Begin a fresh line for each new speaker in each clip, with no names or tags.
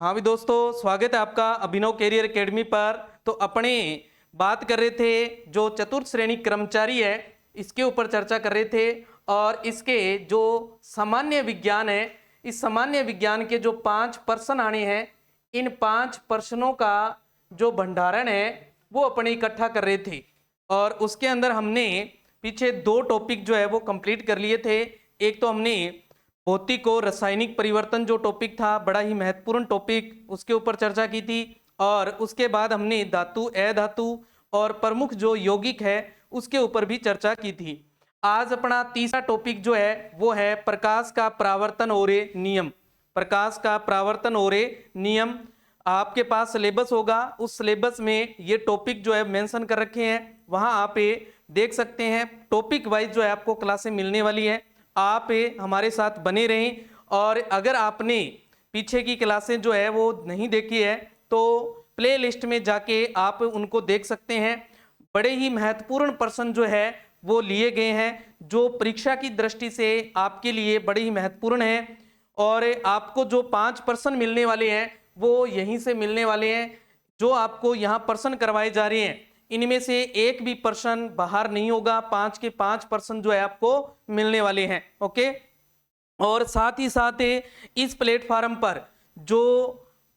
हाँ भी दोस्तों, स्वागत है आपका अभिनव कैरियर एकेडमी पर। तो अपने बात कर रहे थे जो चतुर्थ श्रेणी कर्मचारी है, इसके ऊपर चर्चा कर रहे थे। और इसके जो सामान्य विज्ञान है, इस सामान्य विज्ञान के जो 5 प्रश्न आने हैं, इन 5 प्रश्नों का जो भंडारण है वो अपने इकट्ठा कर रहे थे। और उसके अंदर हमने पीछे 2 टॉपिक जो है वो कंप्लीट कर लिए थे। एक तो हमने भौतिक और रासायनिक परिवर्तन जो टॉपिक था, बड़ा ही महत्वपूर्ण टॉपिक, उसके ऊपर चर्चा की थी। और उसके बाद हमने धातु, अधातु और प्रमुख जो यौगिक है उसके ऊपर भी चर्चा की थी। आज अपना तीसरा टॉपिक जो है वो है प्रकाश का परावर्तन और नियम। प्रकाश का परावर्तन और नियम आपके पास सिलेबस होगा, उस सिलेबस में ये टॉपिक जो है मेंशन कर रखे हैं, वहां आप ये देख सकते हैं। टॉपिक वाइज जो है आपको क्लासें मिलने वाली है, आप हमारे साथ बने रहें। और अगर आपने पीछे की क्लासें जो है वो नहीं देखी है तो प्ले लिस्ट में जाके आप उनको देख सकते हैं। बड़े ही महत्वपूर्ण प्रश्न जो है वो लिए गए हैं, जो परीक्षा की दृष्टि से आपके लिए बड़े ही महत्वपूर्ण है। और आपको जो 5 प्रश्न मिलने वाले हैं वो यहीं से मिलने वाले हैं। जो आपको यहाँ प्रश्न करवाए जा रहे हैं, इनमें से एक भी प्रश्न बाहर नहीं होगा। 5 के 5 प्रश्न जो है आपको मिलने वाले हैं। ओके। और साथ ही साथ इस प्लेटफॉर्म पर जो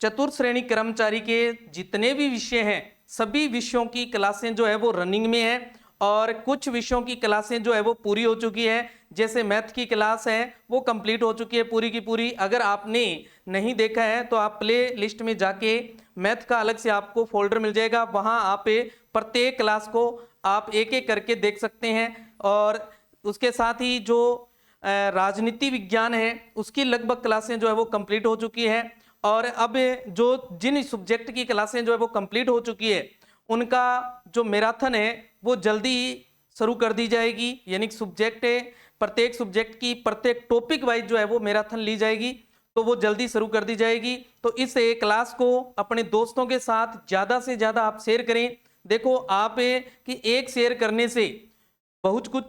चतुर्थ श्रेणी कर्मचारी के जितने भी विषय हैं, सभी विषयों की क्लासें जो है वो रनिंग में है। और कुछ विषयों की क्लासें जो है वो पूरी हो चुकी है। जैसे मैथ की क्लास है वो कंप्लीट हो चुकी है पूरी की पूरी। अगर आपने नहीं देखा है तो आप प्ले लिस्ट में जाके मैथ का अलग से आपको फोल्डर मिल जाएगा, वहां आप प्रत्येक क्लास को आप एक एक करके देख सकते हैं। और उसके साथ ही जो राजनीति विज्ञान है उसकी लगभग क्लासें जो है वो कंप्लीट हो चुकी है। और अब जो जिन सब्जेक्ट की क्लासें जो है वो कंप्लीट हो चुकी है, उनका जो मैराथन है वो जल्दी शुरू कर दी जाएगी। यानी सब्जेक्ट है, प्रत्येक सब्जेक्ट की प्रत्येक टॉपिक वाइज जो है वो मैराथन ली जाएगी, तो वो जल्दी शुरू कर दी जाएगी। तो इस क्लास को अपने दोस्तों के साथ ज़्यादा से ज़्यादा आप शेयर करें। देखो आप कि एक शेयर करने से बहुत कुछ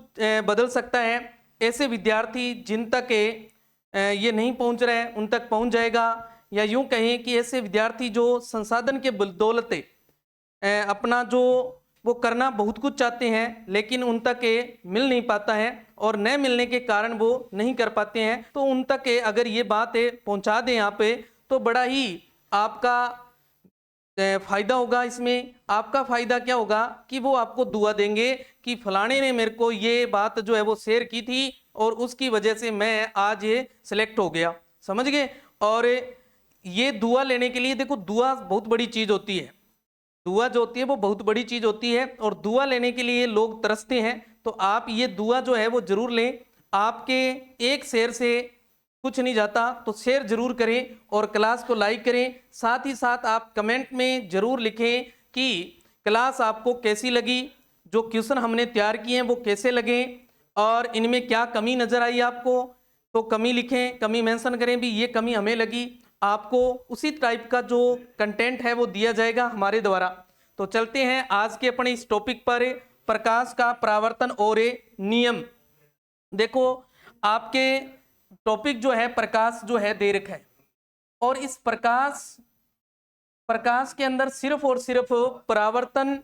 बदल सकता है। ऐसे विद्यार्थी जिन तक ये नहीं पहुंच रहे हैं उन तक पहुंच जाएगा। या यूं कहें कि ऐसे विद्यार्थी जो संसाधन के बदौलत अपना जो वो करना बहुत कुछ चाहते हैं लेकिन उन तक मिल नहीं पाता है, और न मिलने के कारण वो नहीं कर पाते हैं, तो उन तक अगर ये बात पहुंचा दें यहाँ पे तो बड़ा ही आपका फायदा होगा। इसमें आपका फायदा क्या होगा कि वो आपको दुआ देंगे कि फलाने ने मेरे को ये बात जो है वो शेयर की थी और उसकी वजह से मैं आज ये सिलेक्ट हो गया। समझ गए। और ये दुआ लेने के लिए देखो, दुआ बहुत बड़ी चीज होती है। दुआ जो होती है वो बहुत बड़ी चीज होती है और दुआ लेने के लिए लोग तरसते हैं। तो आप ये दुआ जो है वो जरूर लें। आपके एक शेयर से कुछ नहीं जाता, तो शेयर जरूर करें और क्लास को लाइक करें। साथ ही साथ आप कमेंट में जरूर लिखें कि क्लास आपको कैसी लगी, जो क्वेश्चन हमने तैयार किए हैं वो कैसे लगे और इनमें क्या कमी नजर आई आपको। तो कमी लिखें, कमी मेंशन करें भी ये कमी हमें लगी। आपको उसी टाइप का जो कंटेंट है वो दिया जाएगा हमारे द्वारा। तो चलते हैं आज के अपने इस टॉपिक पर, प्रकाश का परावर्तन और नियम। देखो आपके टॉपिक जो है प्रकाश जो है दे रखा है, और इस प्रकाश के अंदर सिर्फ और सिर्फ परावर्तन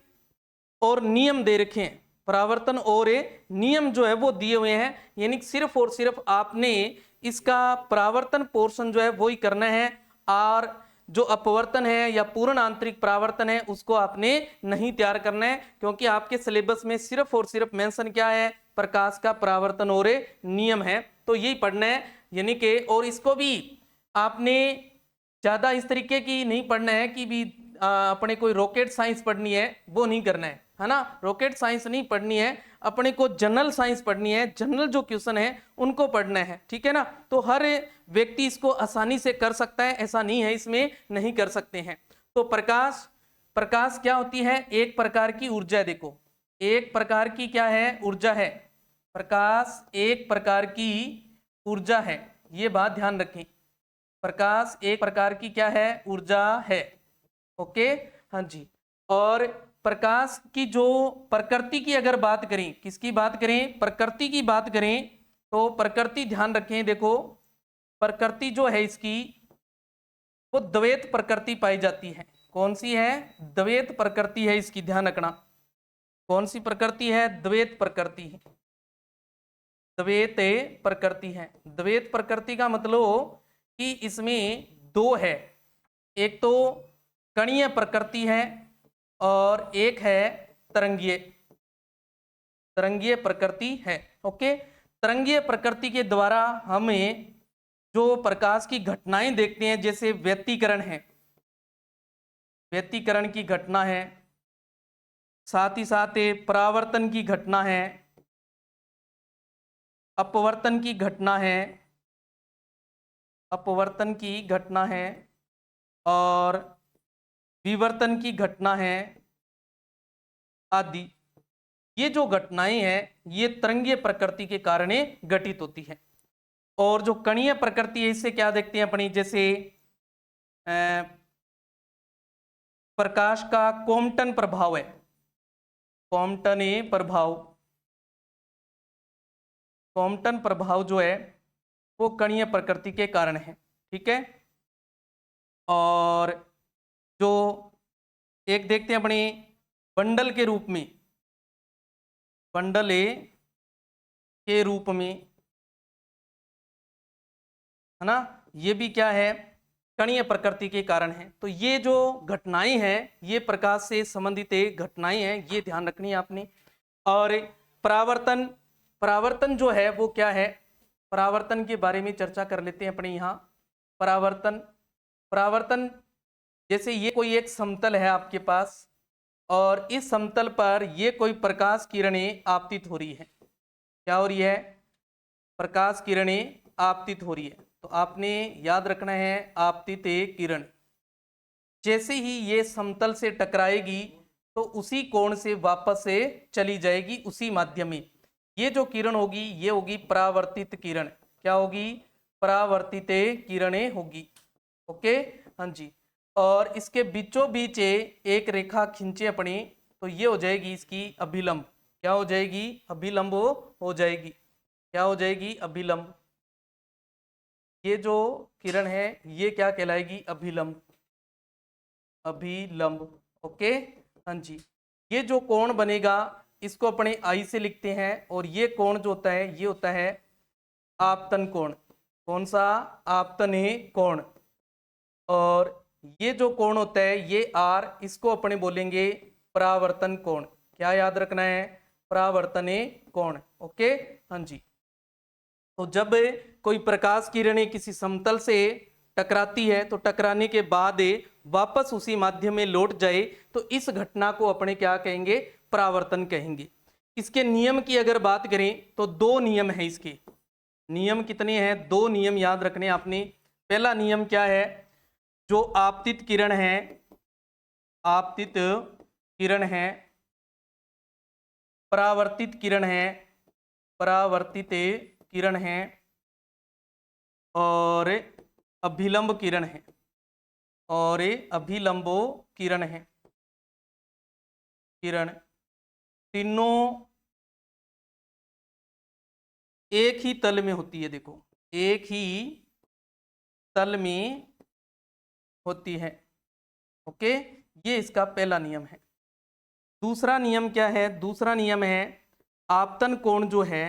और नियम दे रखे हैं। परावर्तन और नियम जो है वो दिए हुए हैं, यानी सिर्फ और सिर्फ आपने इसका परावर्तन पोर्शन जो है वो ही करना है, और जो अपवर्तन है या पूर्ण आंतरिक परावर्तन है उसको आपने नहीं तैयार करना है। क्योंकि आपके सिलेबस में सिर्फ और सिर्फ मेंशन क्या है, प्रकाश का परावर्तन और नियम है, तो यही पढ़ना है। यानी कि और इसको भी आपने ज्यादा इस तरीके की नहीं पढ़ना है कि भी अपने कोई रॉकेट साइंस पढ़नी है, वो नहीं करना है ना। रॉकेट साइंस नहीं पढ़नी है, अपने को जनरल साइंस पढ़नी है। जनरल जो क्वेश्चन है उनको पढ़ना है, ठीक है ना। तो हर व्यक्ति इसको आसानी से कर सकता है, ऐसा नहीं है इसमें नहीं कर सकते हैं। तो प्रकाश प्रकाश क्या होती है, एक प्रकार की ऊर्जा है। देखो एक प्रकार की क्या है, ऊर्जा है। प्रकाश एक प्रकार की ऊर्जा है, ये बात ध्यान रखें। प्रकाश एक प्रकार की क्या है, ऊर्जा है। ओके, हाँ जी। और प्रकाश की जो प्रकृति की अगर बात करें, किसकी बात करें, प्रकृति की बात करें, तो प्रकृति ध्यान रखें। देखो प्रकृति जो है इसकी वो द्वैत प्रकृति पाई जाती है। कौन सी है? द्वैत प्रकृति है, इसकी ध्यान रखना। कौन सी प्रकृति है? द्वैत प्रकृति है। द्वैत प्रकृति है। द्वैत प्रकृति का मतलब कि इसमें दो है, एक तो कणीय प्रकृति है और एक है तरंगीय। तरंगीय प्रकृति है। ओके, तरंगीय प्रकृति के द्वारा हमें जो प्रकाश की घटनाएं देखते हैं, जैसे व्यतिकरण है, व्यतिकरण की घटना है, साथ ही साथ परावर्तन की घटना है, अपवर्तन की घटना है, अपवर्तन की घटना है और विवर्तन की घटना है आदि। ये जो घटनाएं हैं ये तरंगीय प्रकृति के कारण घटित होती है। और जो कणीय प्रकृति है इससे क्या देखते हैं अपनी, जैसे प्रकाश का कॉम्पटन प्रभाव है, कॉम्पटन प्रभाव, कॉम्पटन प्रभाव जो है वो कणीय प्रकृति के कारण है। ठीक है, और जो एक देखते हैं अपने बंडल के रूप में, बंडल के रूप में, है ना, ये भी क्या है? कणीय प्रकृति के कारण है। तो ये जो घटनाएं हैं ये प्रकाश से संबंधित घटनाएं हैं, ये ध्यान रखनी है आपने। और परावर्तन, परावर्तन जो है वो क्या है? परावर्तन के बारे में चर्चा कर लेते हैं अपने यहाँ। परावर्तन, परावर्तन जैसे ये कोई एक समतल है आपके पास और इस समतल पर ये कोई प्रकाश किरणें आपतित हो रही है। क्या हो रही है? प्रकाश किरणें आपतित हो रही है। तो आपने याद रखना है आपतित किरण जैसे ही ये समतल से टकराएगी तो उसी कोण से वापस से चली जाएगी उसी माध्यम में। ये जो किरण होगी ये होगी परावर्तित किरण। क्या होगी? परावर्तित किरणें होगी। ओके, हाँ जी। और इसके बीचों बीच एक रेखा खींचे अपनी तो ये हो जाएगी इसकी अभिलंब। क्या हो जाएगी? अभिलंब हो जाएगी। क्या हो जाएगी? अभिलंब। ये जो किरण है ये क्या कहलाएगी? अभिलंब। अभिलंब। ओके, हाँ जी। ये जो कोण बनेगा इसको अपने आई से लिखते हैं और ये कोण जो होता है ये होता है आपतन कोण। कौन सा? आपतन कोण। और ये जो कोण होता है ये आर, इसको अपने बोलेंगे परावर्तन कोण। क्या याद रखना है? परावर्तन कोण। ओके, हाँ जी। तो जब कोई प्रकाश किरणें किसी समतल से टकराती है तो टकराने के बाद वापस उसी माध्यम में लौट जाए तो इस घटना को अपने क्या कहेंगे? परावर्तन कहेंगे। इसके नियम की अगर बात करें तो दो नियम है इसके। नियम कितने हैं? दो नियम याद रखने आपने। पहला नियम क्या है? जो आपतित किरण है, आपतित किरण है, परावर्तित किरण है, परावर्तित किरण है और अभिलंब किरण है, और अभिलंबो किरण है। किरण तीनों एक ही तल में होती है। देखो, एक ही तल में होती है। ओके, ये इसका पहला नियम है। दूसरा नियम क्या है? दूसरा नियम है आपतन कोण जो है,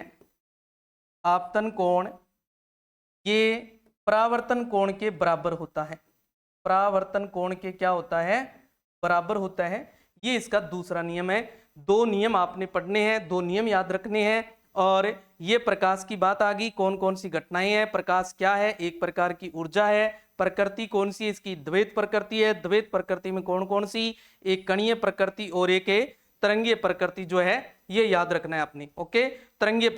आपतन कोण ये परावर्तन कोण के बराबर होता है। परावर्तन कोण के क्या होता है? बराबर होता है। ये इसका दूसरा नियम है। दो नियम आपने पढ़ने हैं, दो नियम याद रखने हैं। और ये प्रकाश की बात आ गई, कौन कौन सी घटनाएं हैं, प्रकाश क्या है? एक प्रकार की ऊर्जा है। प्रकृति कौन सी? इसकी द्वैत प्रकृति है। द्वैत प्रकृति में कौन कौन सी? एक कणीय प्रकृति और एक तरंगीय प्रकृति जो है, ये याद रखना है आपने। ओके, तरंगीय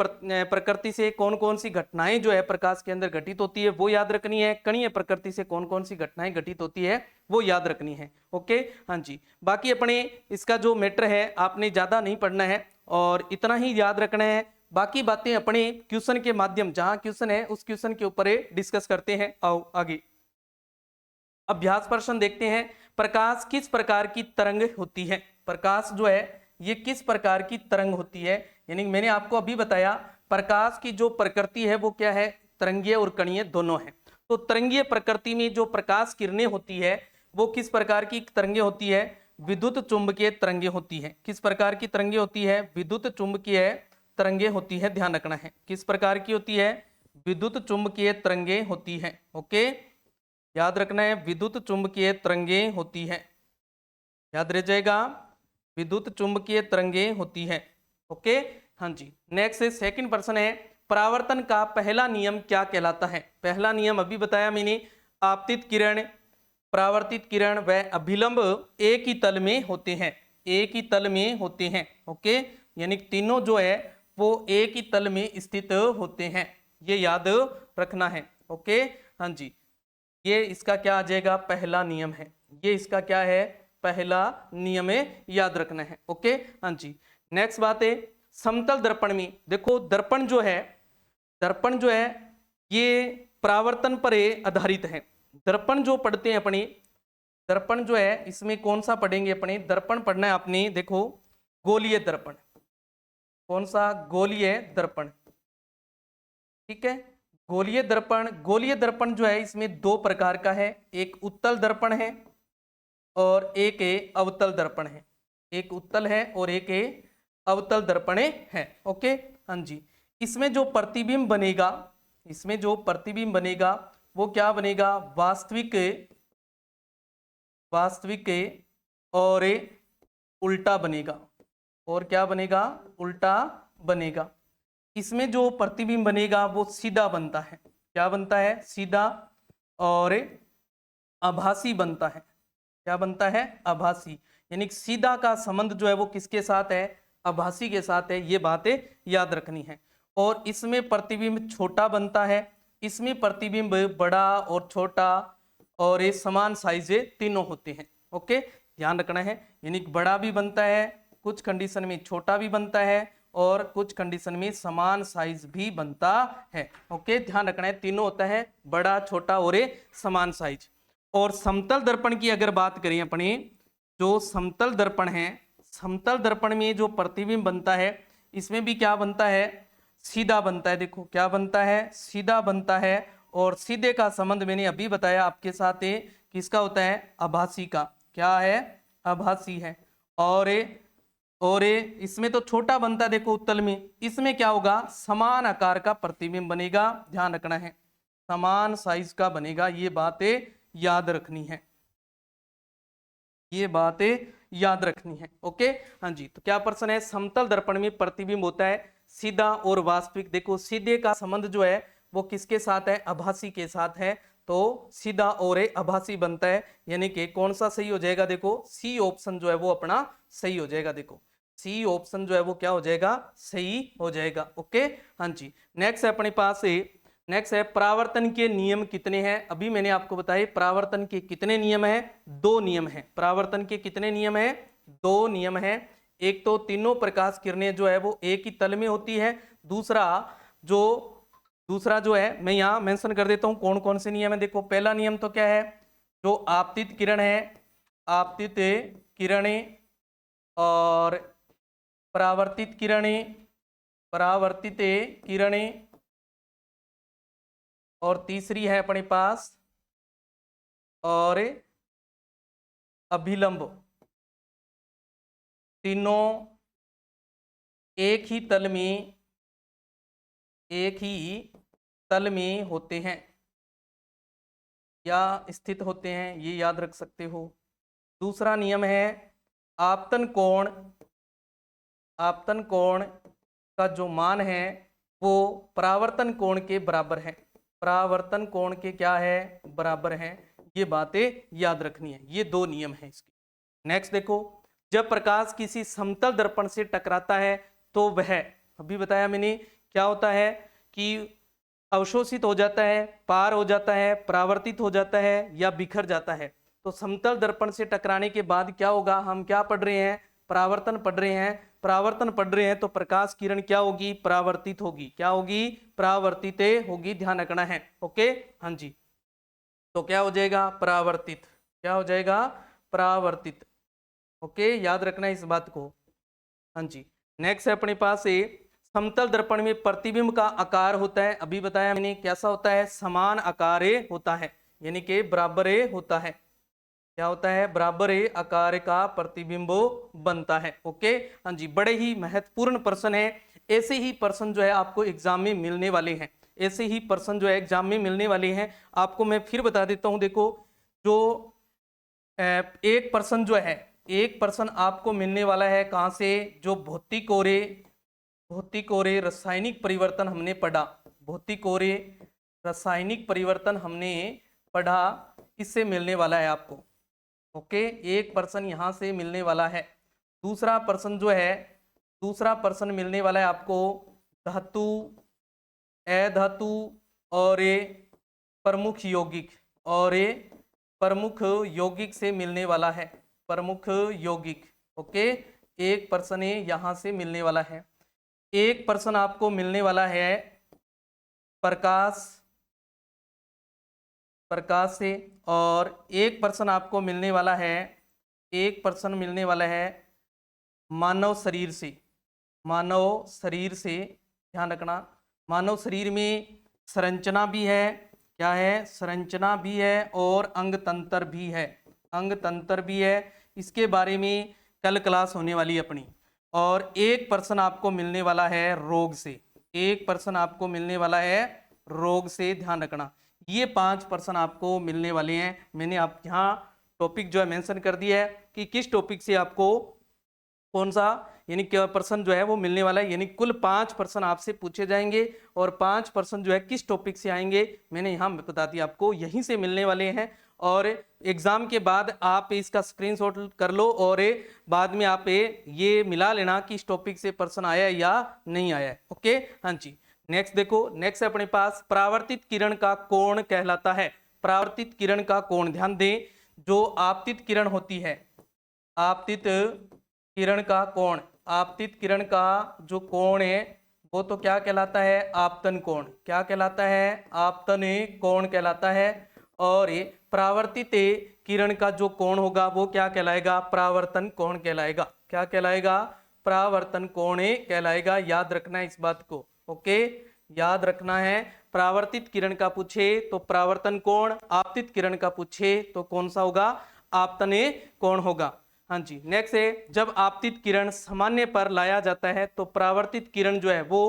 प्रकृति से कौन कौन सी घटनाएं जो है प्रकाश के अंदर घटित होती है वो याद रखनी है। कणीय प्रकृति से कौन कौन सी घटनाएं घटित होती है वो याद रखनी है। ओके, हाँ जी। बाकी अपने इसका जो मैटर है आपने ज्यादा नहीं पढ़ना है और इतना ही याद रखना है। बाकी बातें अपने क्वेश्चन के माध्यम, जहां क्वेश्चन है उस क्वेश्चन के ऊपर डिस्कस करते हैं। आओ आगे अभ्यास प्रश्न देखते हैं। प्रकाश किस प्रकार की तरंग होती है? प्रकाश जो है ये किस प्रकार की तरंग होती है? यानी मैंने आपको अभी बताया प्रकाश की जो प्रकृति है वो क्या है? तरंगीय और कणीय दोनों है। तो तरंगीय प्रकृति में जो प्रकाश किरणें होती है वो किस प्रकार की तरंगे होती है? विद्युत चुंबकीय तरंगे होती है। किस प्रकार की तरंगे होती है? विद्युत चुंबकीय तरंगे होती है, ध्यान रखना है। किस प्रकार की होती है? विद्युत चुंबकीय तरंगे होती है। ओके, याद रखना है, विद्युत चुंबकीय तरंगे होती है, याद रह जाएगा, विद्युत चुंबकीय तरंगे होती है। ओके, हाँ जी। नेक्स्ट है, सेकंड प्रश्न है, परावर्तन का पहला नियम क्या कहलाता है? पहला नियम अभी बताया मैंने, आपतित किरण, परावर्तित किरण व अभिलंब एक ही तल में होते हैं, एक ही तल में होते हैं। ओके, यानी तीनों जो है वो एक ही तल में स्थित होते हैं, ये याद रखना है। ओके, हाँ जी, ये इसका क्या आ जाएगा? पहला नियम है। ये इसका क्या है? पहला नियम है, याद रखना है। ओके, हाँ जी। नेक्स्ट बात है, समतल दर्पण में देखो, दर्पण जो है, दर्पण जो है ये परावर्तन पर आधारित है। दर्पण जो पढ़ते हैं अपने, दर्पण जो है इसमें कौन सा पढ़ेंगे अपने? दर्पण पढ़ना है आपने, देखो गोलीय दर्पण। कौन सा? गोलीय दर्पण, ठीक है। गोलीय दर्पण, गोलीय दर्पण जो है इसमें दो प्रकार का है, एक उत्तल दर्पण है और एक अवतल दर्पण है। एक उत्तल है और एक अवतल दर्पण है। ओके, हाँ जी। इसमें जो प्रतिबिंब बनेगा, इसमें जो प्रतिबिंब बनेगा वो क्या बनेगा? वास्तविक, वास्तविक और उल्टा बनेगा। और क्या बनेगा? उल्टा बनेगा। इसमें जो प्रतिबिंब बनेगा वो सीधा बनता है। क्या बनता है? सीधा और आभासी बनता है। क्या बनता है? आभासी। यानी सीधा का संबंध जो है वो किसके साथ है? आभासी के साथ है। ये बातें याद रखनी है। और इसमें प्रतिबिंब छोटा बनता है, इसमें प्रतिबिंब बड़ा और छोटा और ये समान साइज तीनों होते हैं। ओके, ध्यान रखना है। यानी बड़ा भी बनता है, कुछ कंडीशन में छोटा भी बनता है और कुछ कंडीशन में समान साइज भी बनता है। ओके, ध्यान रखना है, तीनों होता है, बड़ा, छोटा और समान साइज। और समतल दर्पण की अगर बात करें अपने, जो समतल दर्पण है, समतल दर्पण में जो प्रतिबिंब बनता है इसमें भी क्या बनता है? सीधा बनता है। देखो क्या बनता है? सीधा बनता है। और सीधे का संबंध मैंने अभी बताया आपके साथ, किसका होता है? आभासी का। क्या है? आभासी है। और इसमें तो छोटा बनता है, देखो उत्तल में, इसमें क्या होगा? समान आकार का प्रतिबिंब बनेगा, ध्यान रखना है, समान साइज का बनेगा। ये बातें याद रखनी है, ये बातें याद रखनी है। ओके, हाँ जी। तो क्या प्रश्न है? समतल दर्पण में प्रतिबिंब होता है सीधा और वास्तविक। देखो सीधे का संबंध जो है वो किसके साथ है? आभासी के साथ है। तो सीधा और आभासी बनता है, यानी कि कौन सा सही हो जाएगा? देखो सी ऑप्शन जो है वो अपना सही हो जाएगा। देखो सी ऑप्शन जो है वो क्या हो जाएगा? सही हो जाएगा। ओके, हाँ जी। नेक्स्ट है अपने पास, नेक्स्ट है परावर्तन के नियम कितने हैं? अभी मैंने आपको बताया परावर्तन के कितने नियम हैं? दो नियम हैं। परावर्तन के कितने नियम हैं? दो नियम हैं। एक तो तीनों प्रकाश किरणें जो है वो एक ही तल में होती है। दूसरा जो है मैं यहाँ मेंशन कर देता हूँ कौन कौन से नियम है। देखो पहला नियम तो क्या है? जो आपतित किरण है, आपतित किरणें और परावर्तित किरणें, परावर्तित किरणें, और तीसरी है अपने पास और अभिलंब। तीनों एक ही तल में, एक ही तल में होते हैं या स्थित होते हैं, ये याद रख सकते हो। दूसरा नियम है आपतन कोण। आपतन कोण का जो मान है वो परावर्तन कोण के बराबर है। परावर्तन कोण के क्या है? बराबर है। ये बातें याद रखनी है, ये दो नियम है इसके। नेक्स्ट देखो, जब प्रकाश किसी समतल दर्पण से टकराता है तो वह, अभी बताया मैंने, क्या होता है कि अवशोषित हो जाता है, पार हो जाता है, परावर्तित हो जाता है या बिखर जाता है। तो समतल दर्पण से टकराने के बाद क्या होगा? हम क्या पढ़ रहे हैं? परावर्तन पढ़ रहे हैं। परावर्तन पढ़ रहे हैं तो प्रकाश किरण क्या होगी? परावर्तित होगी। क्या होगी? परावर्तित होगी, ध्यान रखना है। ओके, हाँ जी। तो क्या हो जाएगा? परावर्तित। क्या हो जाएगा? परावर्तित। ओके, याद रखना है इस बात को। हाँ जी। नेक्स्ट है अपने पास समतल दर्पण में प्रतिबिंब का आकार होता है, अभी बताया मैंने, कैसा होता है, समान आकारे होता है, यानी कि बराबरे होता है। क्या होता है, बराबरे आकार का प्रतिबिंब बनता है। ओके, हाँ जी, बड़े ही महत्वपूर्ण प्रश्न है। ऐसे ही प्रश्न जो है आपको एग्जाम में मिलने वाले हैं, ऐसे ही प्रश्न जो है एग्जाम में मिलने वाले हैं। आपको मैं फिर बता देता हूं, देखो जो एक प्रश्न जो है, एक प्रश्न आपको मिलने वाला है कहां से, जो भौतिक और रासायनिक परिवर्तन हमने पढ़ा, भौतिक और रासायनिक परिवर्तन हमने पढ़ा, इससे मिलने वाला है आपको। ओके, एक प्रश्न यहां से मिलने वाला है। दूसरा प्रश्न जो है, दूसरा प्रश्न मिलने वाला है आपको धातु, अधातु और प्रमुख यौगिक, और प्रमुख यौगिक से मिलने वाला है, प्रमुख यौगिक। ओके, एक प्रश्न यहां से मिलने वाला है। एक प्रश्न आपको मिलने वाला है प्रकाश, प्रकाश से, और एक प्रश्न आपको मिलने वाला है, एक प्रश्न मिलने वाला है मानव शरीर से, मानव शरीर से। ध्यान रखना, मानव शरीर में संरचना भी है, क्या है, संरचना भी है, और अंग तंत्र भी है, अंग तंत्र भी है। इसके बारे में कल क्लास होने वाली अपनी। और एक प्रश्न आपको मिलने वाला है रोग से, एक प्रश्न आपको मिलने वाला है रोग से, ध्यान रखना। ये 5 प्रश्न आपको मिलने वाले हैं। मैंने आप यहाँ टॉपिक जो है मेंशन कर दिया है कि किस टॉपिक से आपको कौन सा, यानी क्या प्रश्न जो है वो मिलने वाला है। यानी कुल 5 प्रश्न आपसे पूछे जाएंगे, और 5 प्रश्न जो है किस टॉपिक से आएंगे मैंने यहाँ बता दिया आपको, यहीं से मिलने वाले हैं। और एग्जाम के बाद आप इसका स्क्रीनशॉट कर लो, और बाद में आप ये मिला लेना कि इस टॉपिक से प्रश्न आया या नहीं आया है। ओके, हाँ जी। नेक्स्ट देखो, नेक्स्ट है अपने पास परावर्तित किरण का कोण कहलाता है, परावर्तित किरण का कोण। ध्यान दें, जो आपतित किरण होती है, आपतित किरण का कोण, आपतित किरण का जो कोण है वो तो क्या कहलाता है, आपतन कोण। क्या कहलाता है, आपतन कोण कहलाता है। और ये परावर्तित किरण का जो कोण होगा वो क्या कहलाएगा, परावर्तन कोण कहलाएगा। क्या कहलाएगा, परावर्तन कोण कहलाएगा। याद रखना है इस बात को। ओके, याद रखना है। परावर्तित किरण का पूछे तो परावर्तन कोण, आपतित किरण का पूछे तो कौन सा होगा, आपतन कोण होगा। हाँ जी, नेक्स्ट है, जब आपतित किरण सामान्य पर लाया जाता है तो परावर्तित किरण जो है वो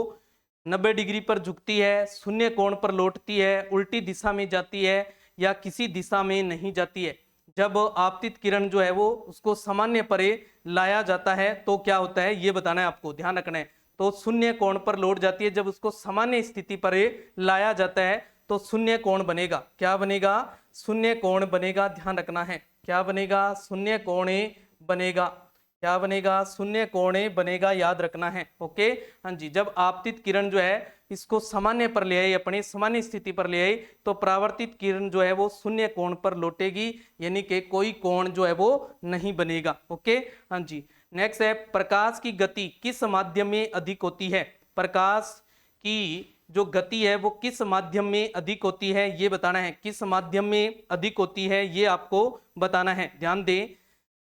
90 डिग्री पर झुकती है, शून्य कोण पर लौटती है, उल्टी दिशा में जाती है, या किसी दिशा में नहीं जाती है। जब आपतित किरण जो है वो उसको सामान्य पर लाया जाता है तो क्या होता है, ये बताना है आपको, ध्यान रखना है। तो शून्य कोण पर लौट जाती है, जब उसको सामान्य स्थिति पर लाया जाता है तो शून्य कोण बनेगा। क्या बनेगा, शून्य कोण बनेगा, ध्यान रखना है। क्या बनेगा, शून्य कोण बनेगा। क्या बनेगा, शून्य कोण बनेगा, याद रखना है। ओके, हाँ जी, जब आपतित किरण जो है इसको सामान्य पर ले आई, अपनी सामान्य स्थिति पर ले आई, तो परावर्तित किरण जो है वो शून्य कोण पर लौटेगी, यानी कि कोई कोण जो है वो नहीं बनेगा। ओके, हाँ जी। नेक्स्ट है, प्रकाश की गति किस माध्यम में अधिक होती है, प्रकाश की जो गति है वो किस माध्यम में अधिक होती है, ये बताना है। किस माध्यम में अधिक होती है ये आपको बताना है। ध्यान दें,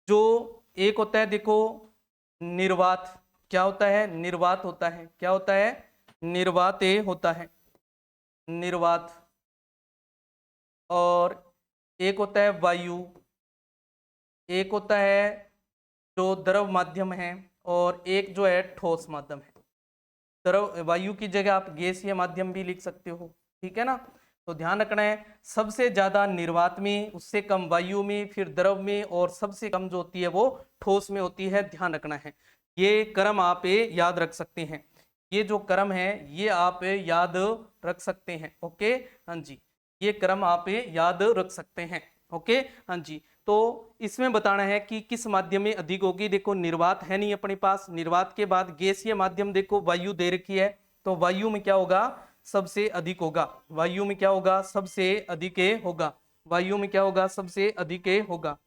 जो एक होता है देखो निर्वात, क्या होता है, निर्वात होता है। क्या होता है, निर्वात होता है, निर्वात। और एक होता है वायु, एक होता है जो द्रव माध्यम है, और एक जो है ठोस माध्यम है। द्रव, वायु की जगह आप गैसीय माध्यम भी लिख सकते हो, ठीक है ना। तो ध्यान रखना है, सबसे ज्यादा निर्वात में, उससे कम वायु में, फिर द्रव में, और सबसे कम जो होती है वो ठोस में होती है। ध्यान रखना है, ये क्रम आप याद रख सकते हैं, ये जो क्रम है ये आप याद रख सकते हैं। ओके, हाँ जी, ये क्रम आप याद रख सकते हैं। ओके, हाँ जी। तो इसमें बताना है कि किस माध्यम में अधिक होगी। देखो निर्वात है नहीं अपने पास, निर्वात के बाद गैसीय माध्यम देखो वायु दे रखी है, तो वायु में क्या होगा, सबसे अधिक होगा। वायु में क्या होगा, सबसे अधिक होगा। वायु में क्या होगा, सबसे अधिक होगा।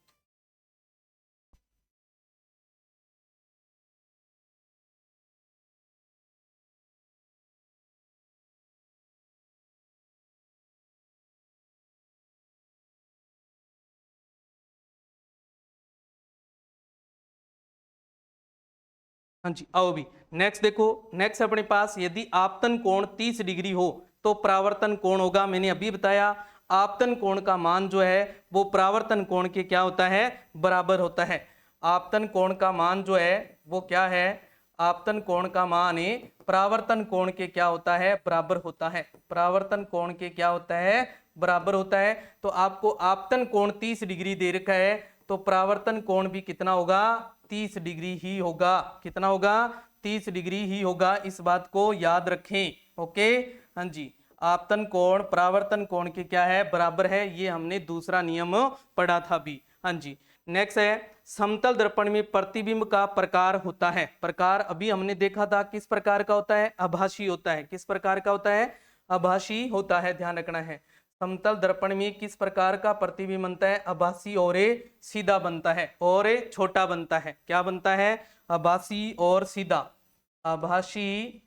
हाँ जी, आओ भी नेक्स्ट देखो। नेक्स्ट अपने पास यदि आपतन कोण 30 डिग्री हो तो परावर्तन कोण होगा। मैंने अभी बताया आपतन कोण का मान जो है वो परावर्तन कोण के क्या होता है, बराबर होता है। आपतन कोण का मान जो है वो क्या है, आपतन कोण का मान परावर्तन कोण के क्या होता है, बराबर होता है। परावर्तन कोण के क्या होता है, बराबर होता है। तो आपको आपतन कोण 30 डिग्री दे रखा है तो परावर्तन कोण भी कितना होगा, 30 डिग्री ही होगा। कितना होगा, 30 डिग्री ही होगा। इस बात को याद रखें। ओके, हाँ जी, आपतन कोण परावर्तन कोण के क्या है, बराबर है। ये हमने दूसरा नियम पढ़ा था भी। हाँ जी, नेक्स्ट है समतल दर्पण में प्रतिबिंब का प्रकार होता है। प्रकार अभी हमने देखा था किस प्रकार का होता है, आभासी होता है। किस प्रकार का होता है, आभासी होता है, ध्यान रखना है। समतल दर्पण में किस प्रकार का प्रतिबिंब बनता है, आभासी और सीधा बनता है और छोटा बनता है। क्या बनता है, आभासी और सीधा। आभासी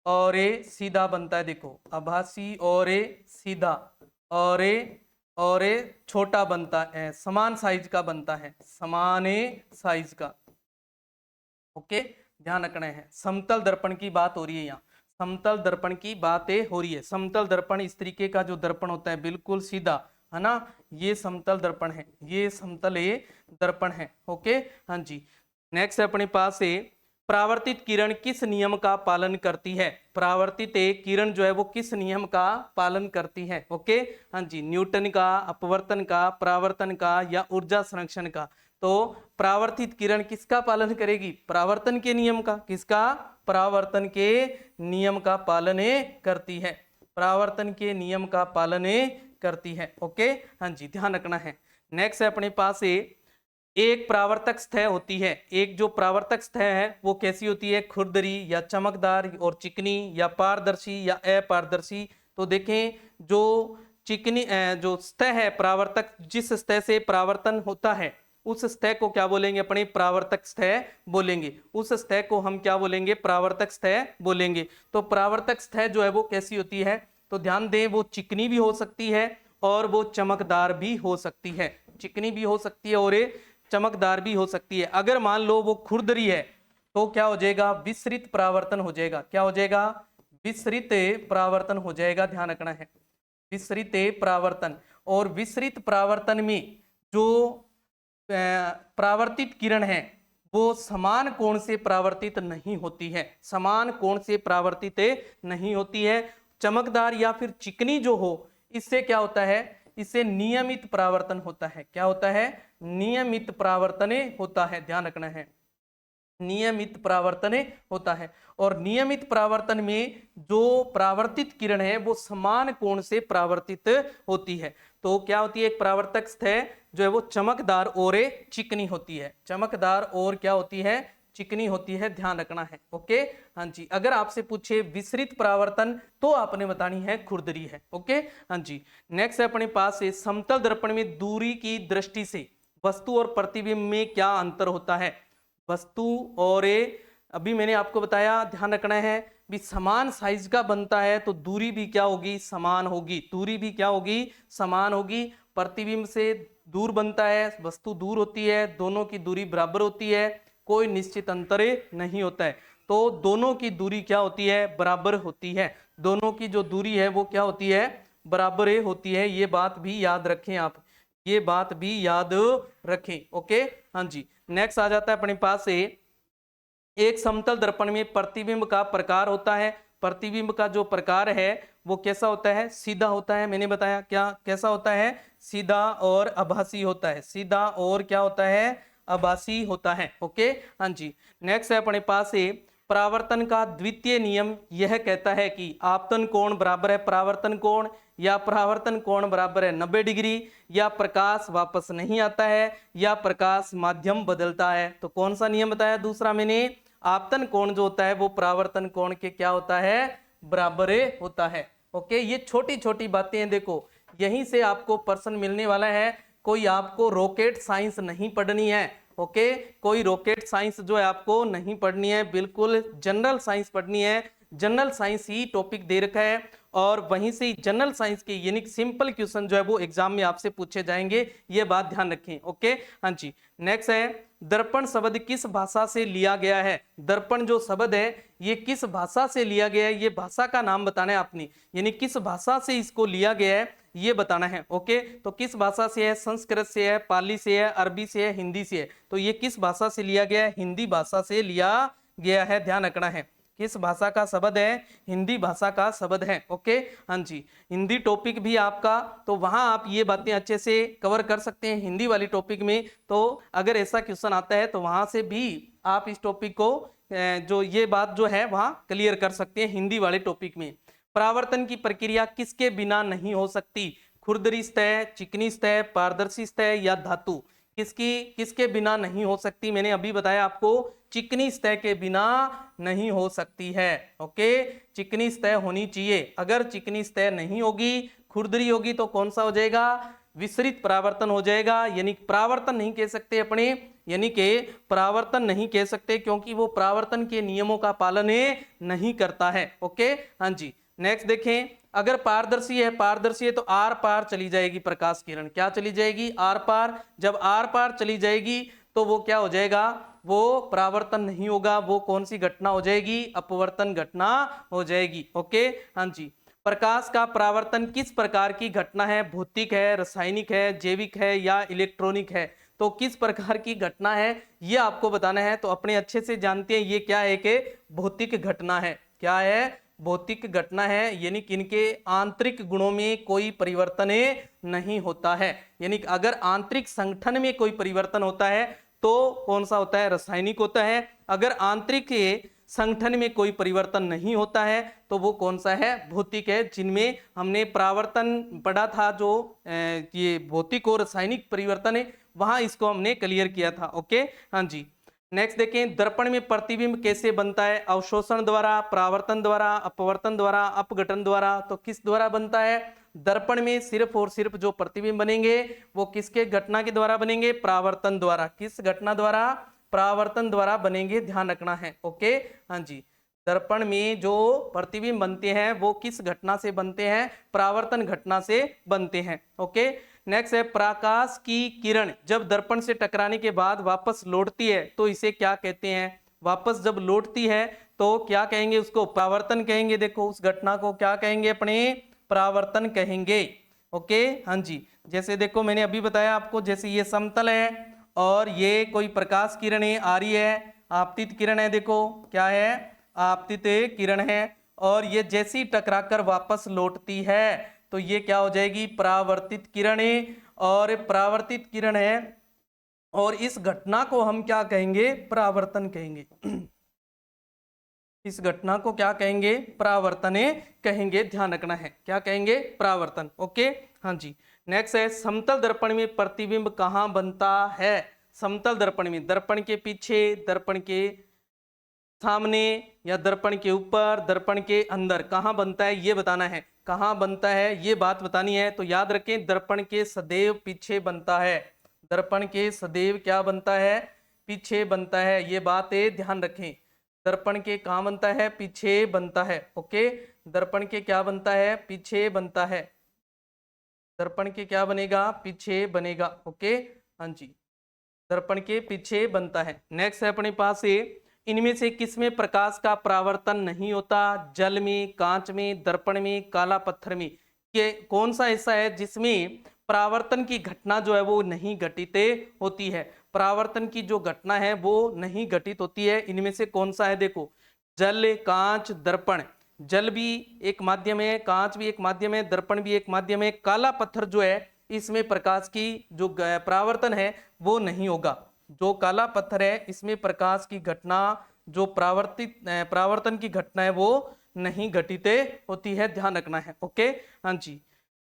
और सीधा बनता है। देखो आभासी और सीधा और छोटा बनता है, समान साइज का बनता है, समान साइज का। ओके, ध्यान रखना है। समतल दर्पण की बात हो रही है यहाँ, समतल दर्पण की बातें हो रही है। समतल दर्पण इस तरीके का जो दर्पण होता है बिल्कुल सीधा, है ना, ये समतल दर्पण है, ये समतल दर्पण है। ओके, हाँ जी। नेक्स्ट है अपने पास परावर्तित किरण किस नियम का पालन करती है। परावर्तित किरण जो है वो किस नियम का पालन करती है। ओके, हाँ जी, न्यूटन का, अपवर्तन का, परावर्तन का या ऊर्जा संरक्षण का। तो परावर्तित किरण किसका पालन करेगी, परावर्तन के नियम का। किसका, परावर्तन के नियम का पालन करती है, परावर्तन के नियम का पालन करती है। ओके, हाँ जी, ध्यान रखना है। नेक्स्ट है अपने पास एक परावर्तक सतह होती है। एक जो परावर्तक सतह है वो कैसी होती है, खुरदरी या चमकदार और चिकनी या पारदर्शी या अपारदर्शी। तो देखें जो चिकनी जो सतह है परावर्तक, जिस सतह से परावर्तन होता है उस सतह को क्या बोलेंगे, अपने परावर्तक सतह बोलेंगे। उस सतह को हम क्या बोलेंगे, परावर्तक सतह बोलेंगे। तो परावर्तक सतह जो है वो कैसी होती है, तो ध्यान दें वो चिकनी भी हो सकती है और वो चमकदार भी हो सकती है। चिकनी भी हो सकती है और चमकदार भी हो सकती है। अगर मान लो वो खुरदरी है तो क्या हो जाएगा, विसरित परावर्तन हो जाएगा। क्या हो जाएगा, विसरित परावर्तन हो जाएगा, ध्यान रखना है, विसरित परावर्तन। और विसरित परावर्तन में जो परावर्तित किरण है वो समान कोण से परावर्तित नहीं होती है, समान कोण से परावर्तित नहीं होती है। चमकदार या फिर चिकनी जो हो, इससे क्या होता है, इससे नियमित परावर्तन होता है। क्या होता है, नियमित परावर्तन होता है, ध्यान रखना है, नियमित परावर्तन होता है। और नियमित परावर्तन में जो परावर्तित किरण है वो समान कोण से परावर्तित होती है। तो क्या होती है, एक परावर्तक सतह जो है वो चमकदार और चिकनी होती है, चमकदार और क्या होती है, चिकनी होती है, ध्यान रखना है। ओके, हाँ जी। अगर आपसे पूछे विसरित परावर्तन तो आपने बतानी है खुरदरी है। ओके, हाँ जी। नेक्स्ट है अपने पास समतल दर्पण में दूरी की दृष्टि से वस्तु और प्रतिबिंब में क्या अंतर होता है। वस्तु और अभी मैंने आपको बताया, ध्यान रखना है भी समान साइज का बनता है तो दूरी भी क्या होगी, समान होगी। दूरी भी क्या होगी, समान होगी। प्रतिबिंब से दूर बनता है, वस्तु दूर होती है, दोनों की दूरी बराबर होती है, कोई निश्चित अंतर नहीं होता है। तो दोनों की दूरी क्या होती है, बराबर होती है। दोनों की जो दूरी है वो क्या होती है, बराबर होती है। ये बात भी याद रखें आप, ये बात भी याद रखें। ओके, हाँ जी। नेक्स्ट आ जाता है अपने पास एक समतल दर्पण में प्रतिबिंब का प्रकार होता है। प्रतिबिंब का जो प्रकार है वो कैसा होता है, सीधा होता है। मैंने बताया क्या, कैसा होता है, सीधा और आभासी होता है, सीधा और क्या होता है, आभासी होता है। ओके, हाँ जी। नेक्स्ट है अपने पास परावर्तन का द्वितीय नियम यह कहता है कि आपतन कोण बराबर है परावर्तन कोण, या परावर्तन कोण बराबर है 90 डिग्री, या प्रकाश वापस नहीं आता है, या प्रकाश माध्यम बदलता है। तो कौन सा नियम बताया दूसरा मैंने, आपतन कोण जो होता है वो परावर्तन कोण के क्या होता है, बराबर होता है। ओके, ये छोटी छोटी बातें हैं, देखो यहीं से आपको प्रश्न मिलने वाला है। कोई आपको रॉकेट साइंस नहीं पढ़नी है। ओके, कोई रॉकेट साइंस जो है आपको नहीं पढ़नी है, बिल्कुल जनरल साइंस पढ़नी है। जनरल साइंस ही टॉपिक दे रखा है और वहीं से जनरल साइंस के यानी सिंपल क्वेश्चन जो है वो एग्जाम में आपसे पूछे जाएंगे, ये बात ध्यान रखें। ओके, हाँ जी। नेक्स्ट है दर्पण शब्द किस भाषा से लिया गया है। दर्पण जो शब्द है ये किस भाषा से लिया गया है, ये भाषा का नाम बताना है आपने, यानी किस भाषा से इसको लिया गया है ये बताना है। ओके, तो किस भाषा से है, संस्कृत से है, पाली से है, अरबी से है, हिंदी से है। तो ये किस भाषा से लिया गया है, हिंदी भाषा से लिया गया है, ध्यान रखना है। किस भाषा का शब्द है, हिंदी भाषा का शब्द है। ओके, हाँ जी। हिंदी टॉपिक भी आपका, तो वहां आप ये बातें अच्छे से कवर कर सकते हैं हिंदी वाली टॉपिक में। तो अगर ऐसा क्वेश्चन आता है तो वहां से भी आप इस टॉपिक को जो ये बात जो है वहां क्लियर कर सकते हैं हिंदी वाले टॉपिक में। परावर्तन की प्रक्रिया किसके बिना नहीं हो सकती। खुरदरी सतह, चिकनी सतह, पारदर्शी सतह या धातु, किसके बिना नहीं हो सकती। मैंने अभी बताया आपको, चिकनी सतह के बिना नहीं हो सकती है। ओके, चिकनी सतह होनी चाहिए। अगर चिकनी सतह नहीं होगी, खुरदरी होगी, तो कौन सा हो जाएगा, विसरित परावर्तन हो जाएगा। यानी परावर्तन नहीं कह सकते अपने, यानी कि परावर्तन नहीं कह सकते क्योंकि वो परावर्तन के नियमों का पालन नहीं करता है। ओके, हाँ जी। नेक्स्ट देखें, अगर पारदर्शी है तो आर पार चली जाएगी प्रकाश किरण। क्या चली जाएगी, आर पार। जब आर पार चली जाएगी तो वो क्या हो जाएगा, वो परावर्तन नहीं होगा। वो कौन सी घटना हो जाएगी, अपवर्तन घटना हो जाएगी। ओके, हाँ जी। प्रकाश का परावर्तन किस प्रकार की घटना है, भौतिक है, रासायनिक है, जैविक है या इलेक्ट्रॉनिक है। तो किस प्रकार की घटना है ये आपको बताना है। तो अपने अच्छे से जानते हैं ये क्या है कि भौतिक घटना है। क्या है, भौतिक घटना है, यानी कि इनके आंतरिक गुणों में कोई परिवर्तन नहीं होता है। यानी कि अगर आंतरिक संगठन में कोई परिवर्तन होता है तो कौन सा होता है, रासायनिक होता है। अगर आंतरिक संगठन में कोई परिवर्तन नहीं होता है तो वो कौन सा है, भौतिक है। जिनमें हमने परावर्तन पढ़ा था, जो ये भौतिक और रासायनिक परिवर्तन है, वहां इसको हमने क्लियर किया था। ओके, हाँ जी। नेक्स्ट देखें, दर्पण में प्रतिबिंब कैसे बनता है, अवशोषण द्वारा, परावर्तन द्वारा, अपवर्तन द्वारा, अपघटन द्वारा। तो किस द्वारा बनता है, दर्पण में सिर्फ और सिर्फ जो प्रतिबिंब बनेंगे वो किसके घटना के द्वारा बनेंगे, परावर्तन द्वारा। किस घटना द्वारा, परावर्तन द्वारा बनेंगे, ध्यान रखना है। ओके, हाँ जी। दर्पण में जो प्रतिबिंब बनते हैं वो किस घटना से बनते हैं, परावर्तन घटना से बनते हैं। ओके, नेक्स्ट है, प्रकाश की किरण जब दर्पण से टकराने के बाद वापस लौटती है तो इसे क्या कहते हैं। वापस जब लौटती है तो क्या कहेंगे, उसको परावर्तन कहेंगे। देखो, उस घटना को क्या कहेंगे, अपने परावर्तन कहेंगे। ओके, हाँ जी। जैसे देखो मैंने अभी बताया आपको, जैसे ये समतल है और ये कोई प्रकाश किरण आ रही है, आपतित किरण है। देखो क्या है, आपतित किरण है, और ये जैसी टकराकर वापस लौटती है तो ये क्या हो जाएगी, परावर्तित किरण है। और परावर्तित किरण है और इस घटना को हम क्या कहेंगे, परावर्तन कहेंगे। इस घटना को क्या कहेंगे, परावर्तन कहेंगे, ध्यान रखना है। क्या कहेंगे, परावर्तन। ओके, हाँ जी। नेक्स्ट है, समतल दर्पण में प्रतिबिंब कहाँ बनता है। समतल दर्पण में, दर्पण के पीछे, दर्पण के सामने या दर्पण के ऊपर, दर्पण के अंदर कहाँ बनता है ये बताना है। कहाँ बनता है ये बात बतानी है। तो याद रखें, दर्पण के सदैव पीछे बनता है। दर्पण के सदैव क्या बनता है, पीछे बनता है। ये बात ध्यान रखें, दर्पण के कहाँ बनता है, पीछे बनता है। ओके, दर्पण के क्या बनता है, पीछे बनता है। दर्पण के क्या बनेगा, पीछे बनेगा। ओके, हाँ जी, दर्पण के पीछे बनता है। नेक्स्ट है अपने पास इनमें से किसमें प्रकाश का परावर्तन नहीं होता, जल में, कांच में, दर्पण में, काला पत्थर में। ये कौन सा ऐसा है जिसमें परावर्तन की घटना जो है वो नहीं घटित होती है। परावर्तन की जो घटना है वो नहीं घटित होती है। इनमें से कौन सा है, देखो, जल, कांच, दर्पण। जल भी एक माध्यम है, कांच भी एक माध्यम है, दर्पण भी एक माध्यम है। काला पत्थर जो है इसमें प्रकाश की जो परावर्तन है वो नहीं होगा। जो काला पत्थर है इसमें प्रकाश की घटना, जो परावर्तन की घटना है वो नहीं घटित होती है, ध्यान रखना है। ओके, हाँ जी।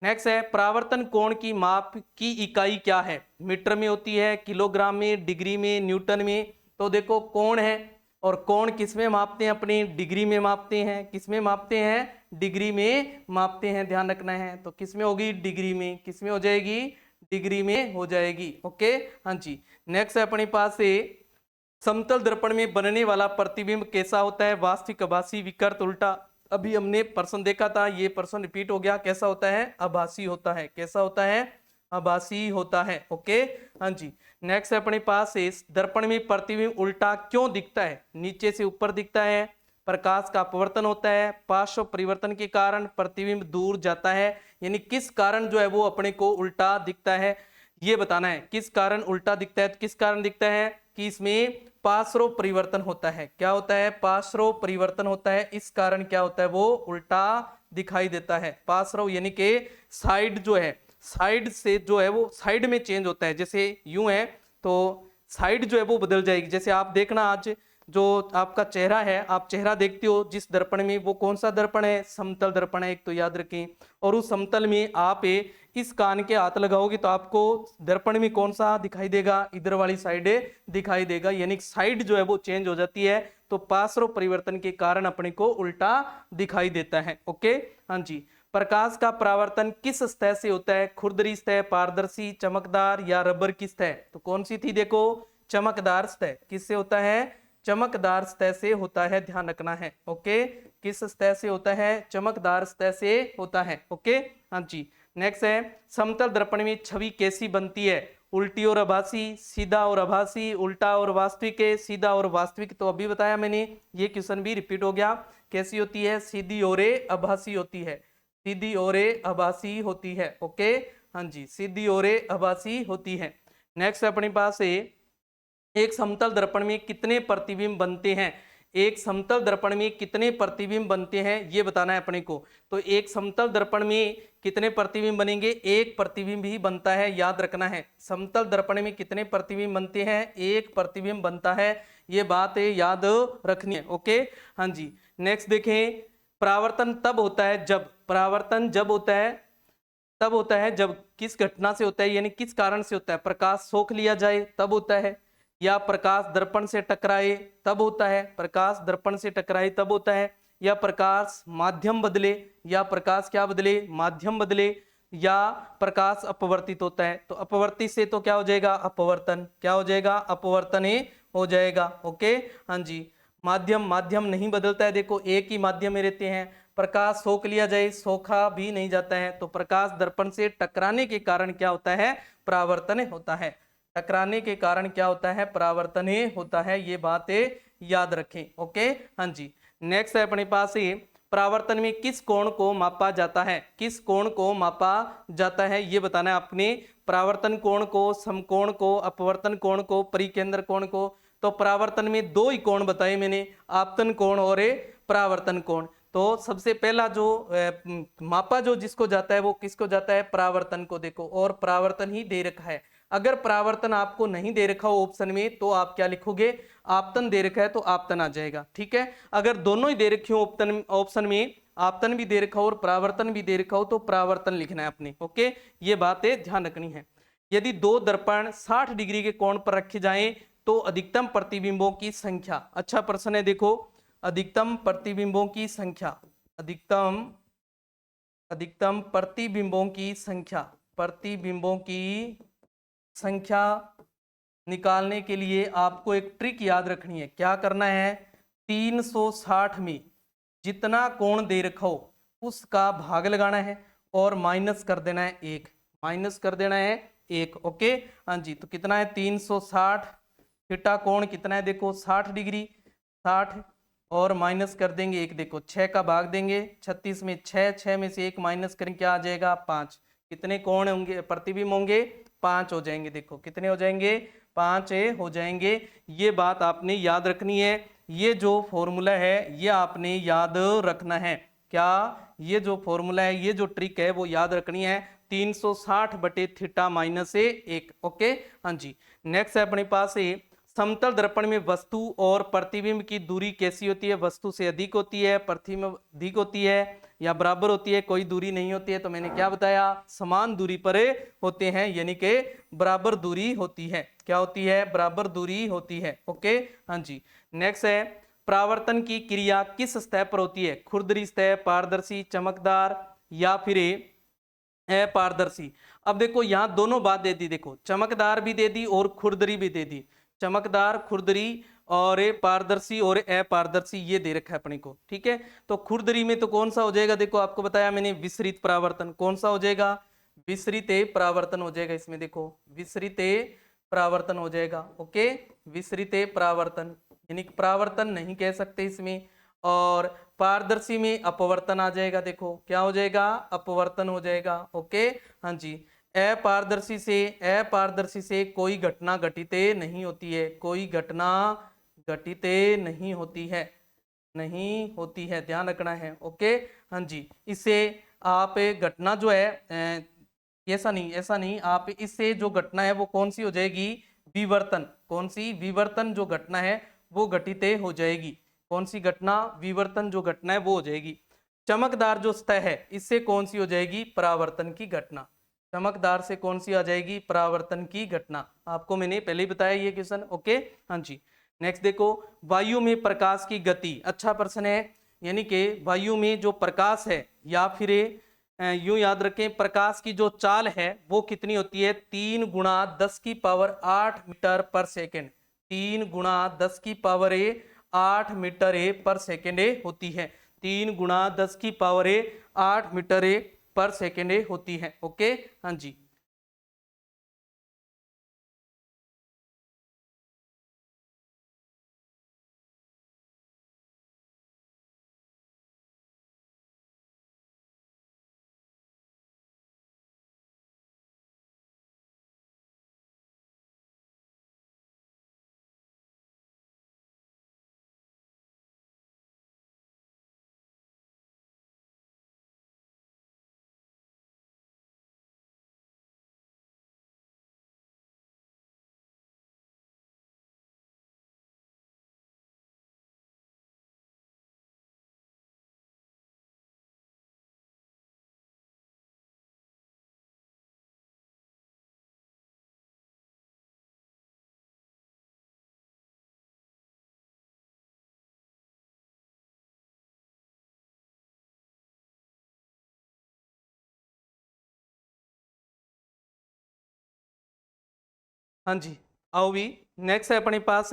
नेक्स्ट है, परावर्तन कोण की माप की इकाई क्या है। मीटर में होती है, किलोग्राम में, डिग्री में, न्यूटन में। तो देखो, कोण है, और कोण किस में मापते हैं, अपनी डिग्री में मापते हैं। किस में मापते हैं, डिग्री में मापते हैं, ध्यान रखना है। तो किस में होगी, डिग्री में। किस में हो जाएगी, डिग्री में हो जाएगी। ओके, हाँ जी। नेक्स्ट है अपने पास समतल दर्पण में बनने वाला प्रतिबिंब कैसा होता है? वास्तविक, आभासी, विकृत, उल्टा। अभी हमने प्रश्न देखा था, ये प्रश्न रिपीट हो गया। कैसा होता है? आभासी होता है। कैसा होता है? आभासी होता है। ओके, हाँ जी। नेक्स्ट है अपने पास इस दर्पण में प्रतिबिंब उल्टा क्यों दिखता है? नीचे से ऊपर दिखता है, प्रकाश का अपवर्तन होता है, पार्श्व परिवर्तन के कारण प्रतिबिंब दूर जाता है। यानी किस कारण जो है वो अपने को उल्टा दिखता है, ये बताना है। किस कारण उल्टा दिखता है? किस कारण दिखता है कि इसमें पार्श्व परिवर्तन होता है। क्या होता है? पार्श्व परिवर्तन होता है। इस कारण क्या होता है? वो उल्टा दिखाई देता है। पार्श्व यानी कि साइड जो है, साइड से जो है वो साइड में चेंज होता है। जैसे यूं है तो साइड जो है वो बदल जाएगी। जैसे आप देखना, आज जो आपका चेहरा है, आप चेहरा देखते हो जिस दर्पण में, वो कौन सा दर्पण है? समतल दर्पण है, एक तो याद रखें। और उस समतल में आप इस कान के हाथ लगाओगे तो आपको दर्पण में कौन सा दिखाई देगा? इधर वाली साइड दिखाई देगा। यानी साइड जो है वो चेंज हो जाती है, तो पार्श्व परिवर्तन के कारण अपने को उल्टा दिखाई देता है। ओके, हाँ जी। प्रकाश का परावर्तन किस सतह से होता है? खुरदरी सतह, पारदर्शी, चमकदार या रबर की सतह? तो कौन सी थी? देखो, चमकदार सतह। किससे होता है? चमकदार सतह से होता है, ध्यान रखना है। ओके, किस सतह से होता है? चमकदार सतह से होता है। ओके, हाँ जी। नेक्स्ट है, समतल दर्पण में छवि कैसी बनती है? उल्टी और आभासी, सीधा और आभासी, उल्टा और वास्तविक है, सीधा और वास्तविक। तो अभी बताया मैंने, ये क्वेश्चन भी रिपीट हो गया। कैसी होती है? सीधी और आभासी होती है। सीधी और आभासी होती है। ओके, हाँ जी, सीधी और आभासी होती है। नेक्स्ट अपने पास एक समतल दर्पण में कितने प्रतिबिंब बनते हैं? एक समतल दर्पण में कितने प्रतिबिंब बनते हैं, ये बताना है अपने को। तो एक समतल दर्पण में कितने प्रतिबिंब बनेंगे? एक प्रतिबिंब ही बनता है, याद रखना है। समतल दर्पण में कितने प्रतिबिंब बनते हैं? एक प्रतिबिंब बनता है, ये बात याद रखनी है। ओके, हाँ जी। नेक्स्ट देखें, परावर्तन तब होता है जब, परावर्तन जब होता है तब होता है जब किस घटना से होता है, यानी किस कारण से होता है? प्रकाश सोख लिया जाए तब होता है, या प्रकाश दर्पण से टकराए तब होता है, प्रकाश दर्पण से टकराए तब होता है, या प्रकाश माध्यम बदले, या प्रकाश क्या बदले? माध्यम बदले, या प्रकाश अपवर्तित होता है। तो अपवर्तित से तो क्या हो जाएगा? अपवर्तन। क्या हो जाएगा? अपवर्तन ही हो जाएगा। ओके, हाँ जी। माध्यम, माध्यम नहीं बदलता है, देखो एक ही माध्यम में रहते हैं। प्रकाश सोख लिया जाए, सोखा भी नहीं जाता है। तो प्रकाश दर्पण से टकराने के कारण क्या होता है? परावर्तन होता है। टकराने के कारण क्या होता है? परावर्तन होता है, ये बात याद रखें। ओके, हाँ जी। नेक्स्ट है अपने पास परावर्तन में किस कोण को मापा जाता है? किस कोण को मापा जाता है, ये बताना है आपने। परावर्तन कोण को, समकोण को, अपवर्तन कोण को, परिकेंद्र कोण को। तो परावर्तन में दो ही कोण बताए मैंने, आपतन कोण और परावर्तन कोण। तो सबसे पहला जो मापा जो जिसको जाता है वो किसको जाता है? परावर्तन को। देखो, और परावर्तन ही दे रखा है। अगर परावर्तन आपको नहीं दे रखा हो ऑप्शन में तो आप क्या लिखोगे? आपतन दे रखा है तो आपतन आ जाएगा। ठीक है, अगर दोनों ही दे रखे हो ऑप्शन में, आपतन भी दे रखा हो और परावर्तन भी दे रखा हो, तो परावर्तन लिखना है आपने। ओके, ये बातें ध्यान रखनी है। यदि दो दर्पण 60 डिग्री के कोण पर रखे जाएं तो अधिकतम प्रतिबिंबों की संख्या। अच्छा प्रश्न है, देखो, अधिकतम प्रतिबिंबों की संख्या, अधिकतम प्रतिबिंबों की संख्या, प्रतिबिंबों की संख्या निकालने के लिए आपको एक ट्रिक याद रखनी है। क्या करना है? 360 में जितना कोण दे रखा हो उसका भाग लगाना है और माइनस कर देना है 1, माइनस कर देना है 1। ओके, हाँ जी। तो कितना है? 360। थीटा कोण कितना है? देखो 60 डिग्री, 60 और माइनस कर देंगे 1। देखो 6 का भाग देंगे 36 में, 6 में से 1 माइनस करें, क्या आ जाएगा? 5। कितने कोण होंगे? प्रतिबिंब होंगे 5 हो जाएंगे। देखो कितने हो जाएंगे? 5 हो जाएंगे। ये बात आपने याद रखनी है। ये जो फॉर्मूला है ये आपने याद रखना है। क्या? ये जो फॉर्मूला है, ये जो ट्रिक है वो याद रखनी है। 360 बटे थीटा माइनस 1। ओके, हाँ जी। नेक्स्ट है अपने पास समतल दर्पण में वस्तु और प्रतिबिंब की दूरी कैसी होती है? वस्तु से अधिक होती है, प्रतिबिंब अधिक होती है, या बराबर होती है, कोई दूरी नहीं होती है? तो मैंने क्या बताया? समान दूरी पर होते हैं, यानी कि बराबर दूरी होती है। क्या होती है? बराबर दूरी होती है। ओके, हाँ जी। नेक्स्ट है, परावर्तन की क्रिया किस सतह पर होती है? खुरदरी सतह, पारदर्शी, चमकदार, या फिर अपारदर्शी? अब देखो यहाँ दोनों बात दे दी, देखो चमकदार भी दे दी और खुरदरी भी दे दी। चमकदार, खुरदरी और पारदर्शी और अपारदर्शी ये दे रखा है अपने को, ठीक है। तो खुरदरी में तो कौन सा हो जाएगा, देखो आपको बताया मैंने विसरित परावर्तन, कौन सा हो जाएगा, विसरित परावर्तन हो जाएगा इसमें, देखो विसरित परावर्तन हो जाएगा, ओके, विसरित परावर्तन, यानी परावर्तन नहीं कह सकते इसमें। और पारदर्शी में अपवर्तन आ जाएगा, देखो क्या हो जाएगा, अपवर्तन हो जाएगा, ओके, हाँ जी। अपारदर्शी से कोई घटना घटित नहीं होती है, कोई घटना घटित नहीं होती है, नहीं होती है, ध्यान रखना है, ओके, हाँ जी। इससे आप घटना जो है ऐसा नहीं, ऐसा नहीं, आप इससे जो घटना है वो कौन सी हो जाएगी, विवर्तन, कौन सी, विवर्तन जो घटना है वो घटित हो जाएगी, कौन सी घटना, विवर्तन जो घटना है वो हो जाएगी। चमकदार जो सतह है इससे कौन सी हो जाएगी, परावर्तन की घटना, चमकदार से कौन सी आ जाएगी, परावर्तन की घटना, आपको मैंने पहले ही बताया ये क्वेश्चन, ओके, हाँ जी। नेक्स्ट देखो, वायु में प्रकाश की गति, अच्छा प्रश्न है, यानी कि वायु में जो प्रकाश है, या फिर यूं याद रखें, प्रकाश की जो चाल है वो कितनी होती है, 3 गुणा 10 की पावर 8 मीटर पर सेकेंड, 3 गुणा 10 की पावर 8 मीटर पर सेकेंड होती है, 3 गुणा 10 की पावर 8 मीटर पर सेकेंड होती है, ओके, हाँ जी। हाँ जी, आओ भी, नेक्स्ट है अपने पास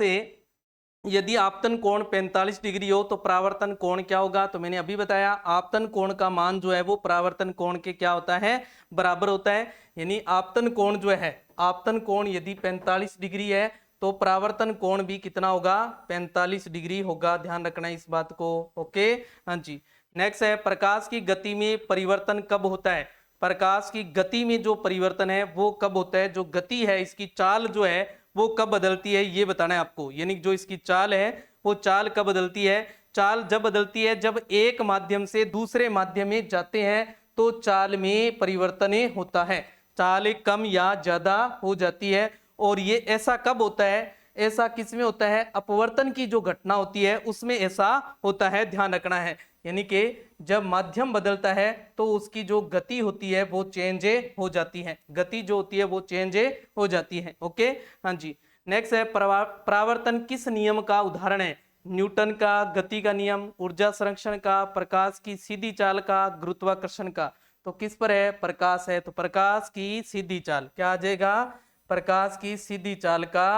यदि आपतन कोण 45 डिग्री हो तो परावर्तन कोण क्या होगा, तो मैंने अभी बताया आपतन कोण का मान जो है वो परावर्तन कोण के क्या होता है, बराबर होता है। यानी आपतन कोण जो है, आपतन कोण यदि 45 डिग्री है तो परावर्तन कोण भी कितना होगा, 45 डिग्री होगा, ध्यान रखना इस बात को, ओके, हाँ जी। नेक्स्ट है, प्रकाश की गति में परिवर्तन कब होता है, प्रकाश की गति में जो परिवर्तन है वो कब होता है, जो गति है इसकी चाल जो है वो कब बदलती है ये बताना है आपको, यानी जो इसकी चाल है वो चाल कब बदलती है, चाल जब बदलती है जब एक माध्यम से दूसरे माध्यम में जाते हैं तो चाल में परिवर्तन होता है, चाल कम या ज्यादा हो जाती है। और ये ऐसा कब होता है, ऐसा किस में होता है, अपवर्तन की जो घटना होती है उसमें ऐसा होता है, ध्यान रखना है। यानी कि जब माध्यम बदलता है तो उसकी जो गति होती है वो चेंज हो जाती है, गति जो होती है वो चेंज हो जाती है, ओके, हाँ जी। नेक्स्ट है, परावर्तन किस नियम का उदाहरण है, न्यूटन का, गति का नियम, ऊर्जा संरक्षण का, प्रकाश की सीधी चाल का, गुरुत्वाकर्षण का, तो किस पर है, प्रकाश है, तो प्रकाश की सीधी चाल क्या आ जाएगा, प्रकाश की सीधी चाल का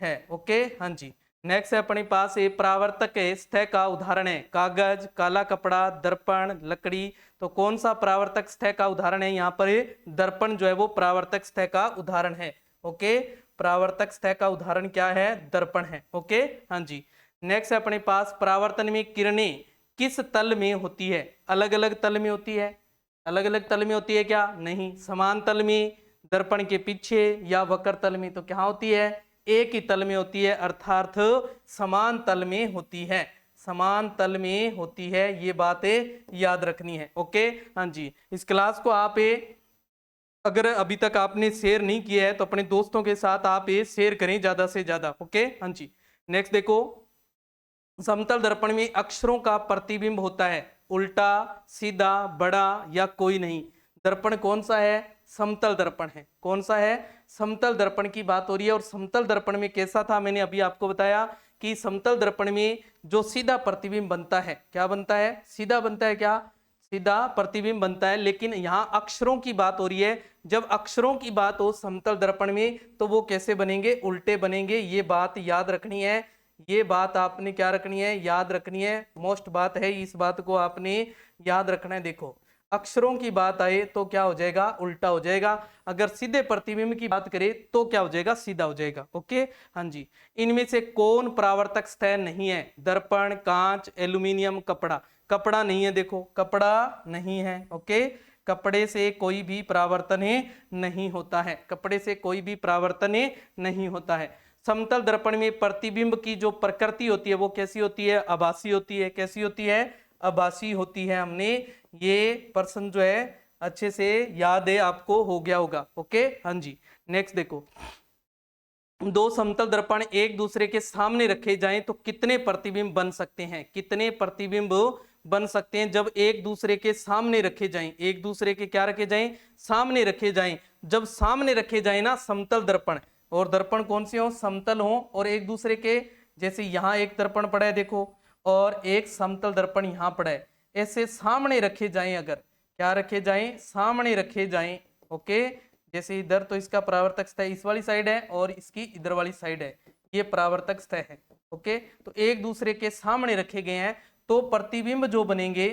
है, ओके, हाँ जी। नेक्स्ट है अपने पास ये परावर्तक सतह का उदाहरण है, कागज, काला कपड़ा, दर्पण, लकड़ी, तो कौन सा परावर्तक सतह का उदाहरण है, यहाँ पर दर्पण जो है वो परावर्तक सतह का उदाहरण है, ओके, परावर्तक सतह का उदाहरण क्या है, दर्पण है, ओके, हाँ जी। नेक्स्ट है अपने पास, परावर्तन में किरणें किस तल में होती है, अलग अलग तल में होती है, अलग अलग तल में होती है क्या, नहीं, समान तल में, दर्पण के पीछे, या वक्र तल में, तो क्या होती है, एक ही तल में होती है, अर्थात समान तल में होती है, समान तल में होती है, ये बातें याद रखनी है, ओके, हाँ जी। इस क्लास को आप अगर अभी तक आपने शेयर नहीं किया है तो अपने दोस्तों के साथ आप ये शेयर करें ज्यादा से ज्यादा, ओके, हाँ जी। नेक्स्ट देखो, समतल दर्पण में अक्षरों का प्रतिबिंब होता है, उल्टा, सीधा, बड़ा या कोई नहीं, दर्पण कौन सा है, समतल दर्पण है, कौन सा है, समतल दर्पण की बात हो रही है। और समतल दर्पण में कैसा था, मैंने अभी आपको बताया कि समतल दर्पण में जो सीधा प्रतिबिंब बनता है, क्या बनता है, सीधा बनता है, क्या, सीधा प्रतिबिंब बनता है। लेकिन यहाँ अक्षरों की बात हो रही है, जब अक्षरों की बात हो समतल दर्पण में तो वो कैसे बनेंगे, उल्टे बनेंगे, ये बात याद रखनी है, ये बात आपने क्या रखनी है, याद रखनी है। मोस्ट बात है, इस बात को आपने याद रखना है। देखो अक्षरों की बात आए तो क्या हो जाएगा, उल्टा हो जाएगा। अगर सीधे प्रतिबिंब की बात करें तो क्या हो जाएगा, सीधा हो जाएगा। ओके हाँ जी। इनमें से कौन प्रावर्तक सतह नहीं है? दर्पण, कांच, एल्यूमिनियम, कपड़ा। कपड़ा नहीं है, देखो कपड़ा नहीं है। ओके, कपड़े से कोई भी परावर्तन नहीं होता है, कपड़े से कोई भी परावर्तन नहीं होता है। समतल दर्पण में प्रतिबिंब की जो प्रकृति होती है वो कैसी होती है, आभासी होती है। कैसी होती है, आभासी होती है। हमने ये प्रश्न जो है अच्छे से याद है, आपको हो गया होगा। ओके हाँ जी। नेक्स्ट देखो, दो समतल दर्पण एक दूसरे के सामने रखे जाएं तो कितने प्रतिबिंब बन सकते हैं? कितने प्रतिबिंब बन सकते हैं जब एक दूसरे के सामने रखे जाएं? एक दूसरे के क्या रखे जाएं, सामने रखे जाएं। जब सामने रखे जाएं ना समतल दर्पण, और दर्पण कौन से हो, समतल हो, और एक दूसरे के, जैसे यहाँ एक दर्पण पड़ा है देखो, और एक समतल दर्पण यहाँ पड़ा है, ऐसे सामने रखे जाएं, अगर क्या रखे जाएं, सामने रखे जाएं। ओके, जैसे इधर तो इसका परावर्तक सतह इस वाली साइड है और इसकी इधर वाली साइड है, ये परावर्तक सतह है। ओके, तो एक दूसरे के सामने रखे गए हैं तो प्रतिबिंब जो बनेंगे,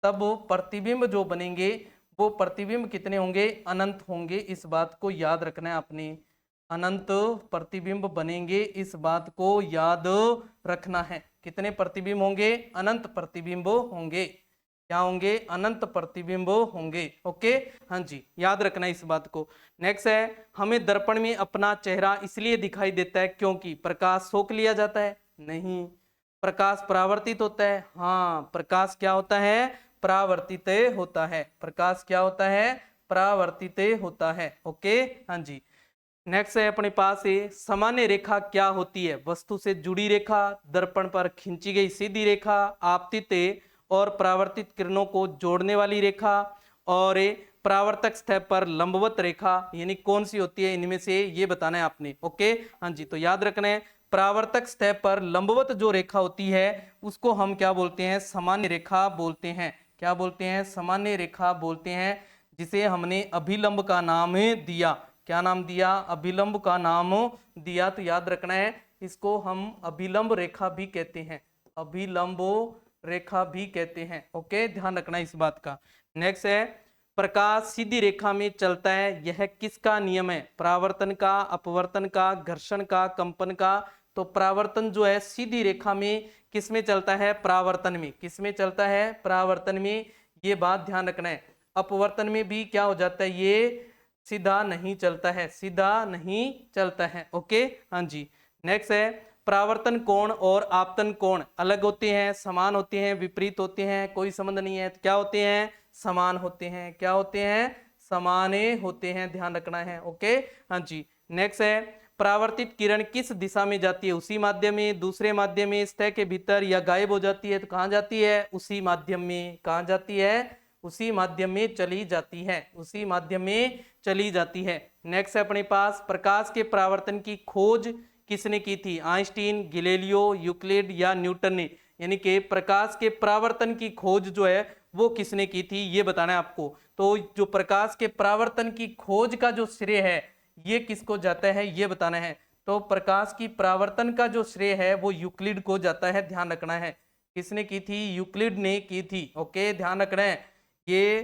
तब प्रतिबिंब जो बनेंगे वो प्रतिबिंब कितने होंगे, अनंत होंगे। इस बात को याद रखना है आपने, अनंत प्रतिबिंब बनेंगे, इस बात को याद रखना है। कितने प्रतिबिंब होंगे, अनंत प्रतिबिंब होंगे। क्या होंगे, अनंत प्रतिबिंब होंगे। ओके हाँ जी, याद रखना इस बात को। नेक्स्ट है, हमें दर्पण में अपना चेहरा इसलिए दिखाई देता है क्योंकि प्रकाश सोख लिया जाता है? नहीं। प्रकाश परावर्तित होता है? हाँ, प्रकाश क्या होता है, परावर्तित होता है। प्रकाश क्या होता है, परावर्तित होता है। ओके हाँ जी। नेक्स्ट है अपने पास है, सामान्य रेखा क्या होती है? वस्तु से जुड़ी रेखा, दर्पण पर खींची गई सीधी रेखा, आपतित और परावर्तित किरणों को जोड़ने वाली रेखा, और परावर्तक सतह पर लंबवत रेखा। यानी कौन सी होती है इनमें से, ये बताना है आपने। ओके हाँ जी, तो याद रखना है, परावर्तक सतह पर लंबवत जो रेखा होती है उसको हम क्या बोलते हैं, सामान्य रेखा बोलते हैं। क्या बोलते हैं, सामान्य रेखा बोलते हैं, जिसे हमने अभिलंब का नाम दिया। क्या नाम दिया, अभिलंब का नाम दिया। तो याद रखना है, इसको हम अभिलंब रेखा भी कहते हैं, अभिलंब रेखा भी कहते हैं। ओके, ध्यान रखना इस बात का। नेक्स्ट है, प्रकाश सीधी रेखा में चलता है, यह किसका नियम है? परावर्तन का, अपवर्तन का, घर्षण का, कंपन का। तो परावर्तन जो है सीधी रेखा में किस में चलता है, परावर्तन में। किस में चलता है, परावर्तन में। ये बात ध्यान रखना है। अपवर्तन में भी क्या हो जाता है, ये सीधा नहीं चलता है, सीधा नहीं चलता है। ओके हाँ जी। नेक्स्ट है, परावर्तन कोण और आपतन कोण अलग होते हैं, समान होते हैं, विपरीत होते हैं, कोई संबंध नहीं है? तो क्या होते हैं, समान होते हैं। क्या होते हैं, समाने होते हैं, ध्यान रखना है। ओके हाँ जी। नेक्स्ट है, परावर्तित किरण किस दिशा में जाती है? उसी माध्यम में, दूसरे माध्यम में, सतह के भीतर, या गायब हो जाती है? तो कहाँ जाती है, उसी माध्यम में। कहाँ जाती है, उसी माध्यम में चली जाती है, उसी माध्यम में चली जाती है। नेक्स्ट है अपने पास, प्रकाश के परावर्तन की खोज किसने की थी? आइंस्टीन, गैलीलियो, यूक्लिड या न्यूटन ने? यानी कि प्रकाश के परावर्तन की खोज जो है वो किसने की थी, ये बताना है आपको। तो जो प्रकाश के परावर्तन की खोज का जो श्रेय है ये किसको जाता है, ये बताना है। तो प्रकाश की परावर्तन का जो श्रेय है वो यूक्लिड को जाता है, ध्यान रखना है। किसने की थी, यूक्लिड ने की थी। ओके, ध्यान रखना है। ये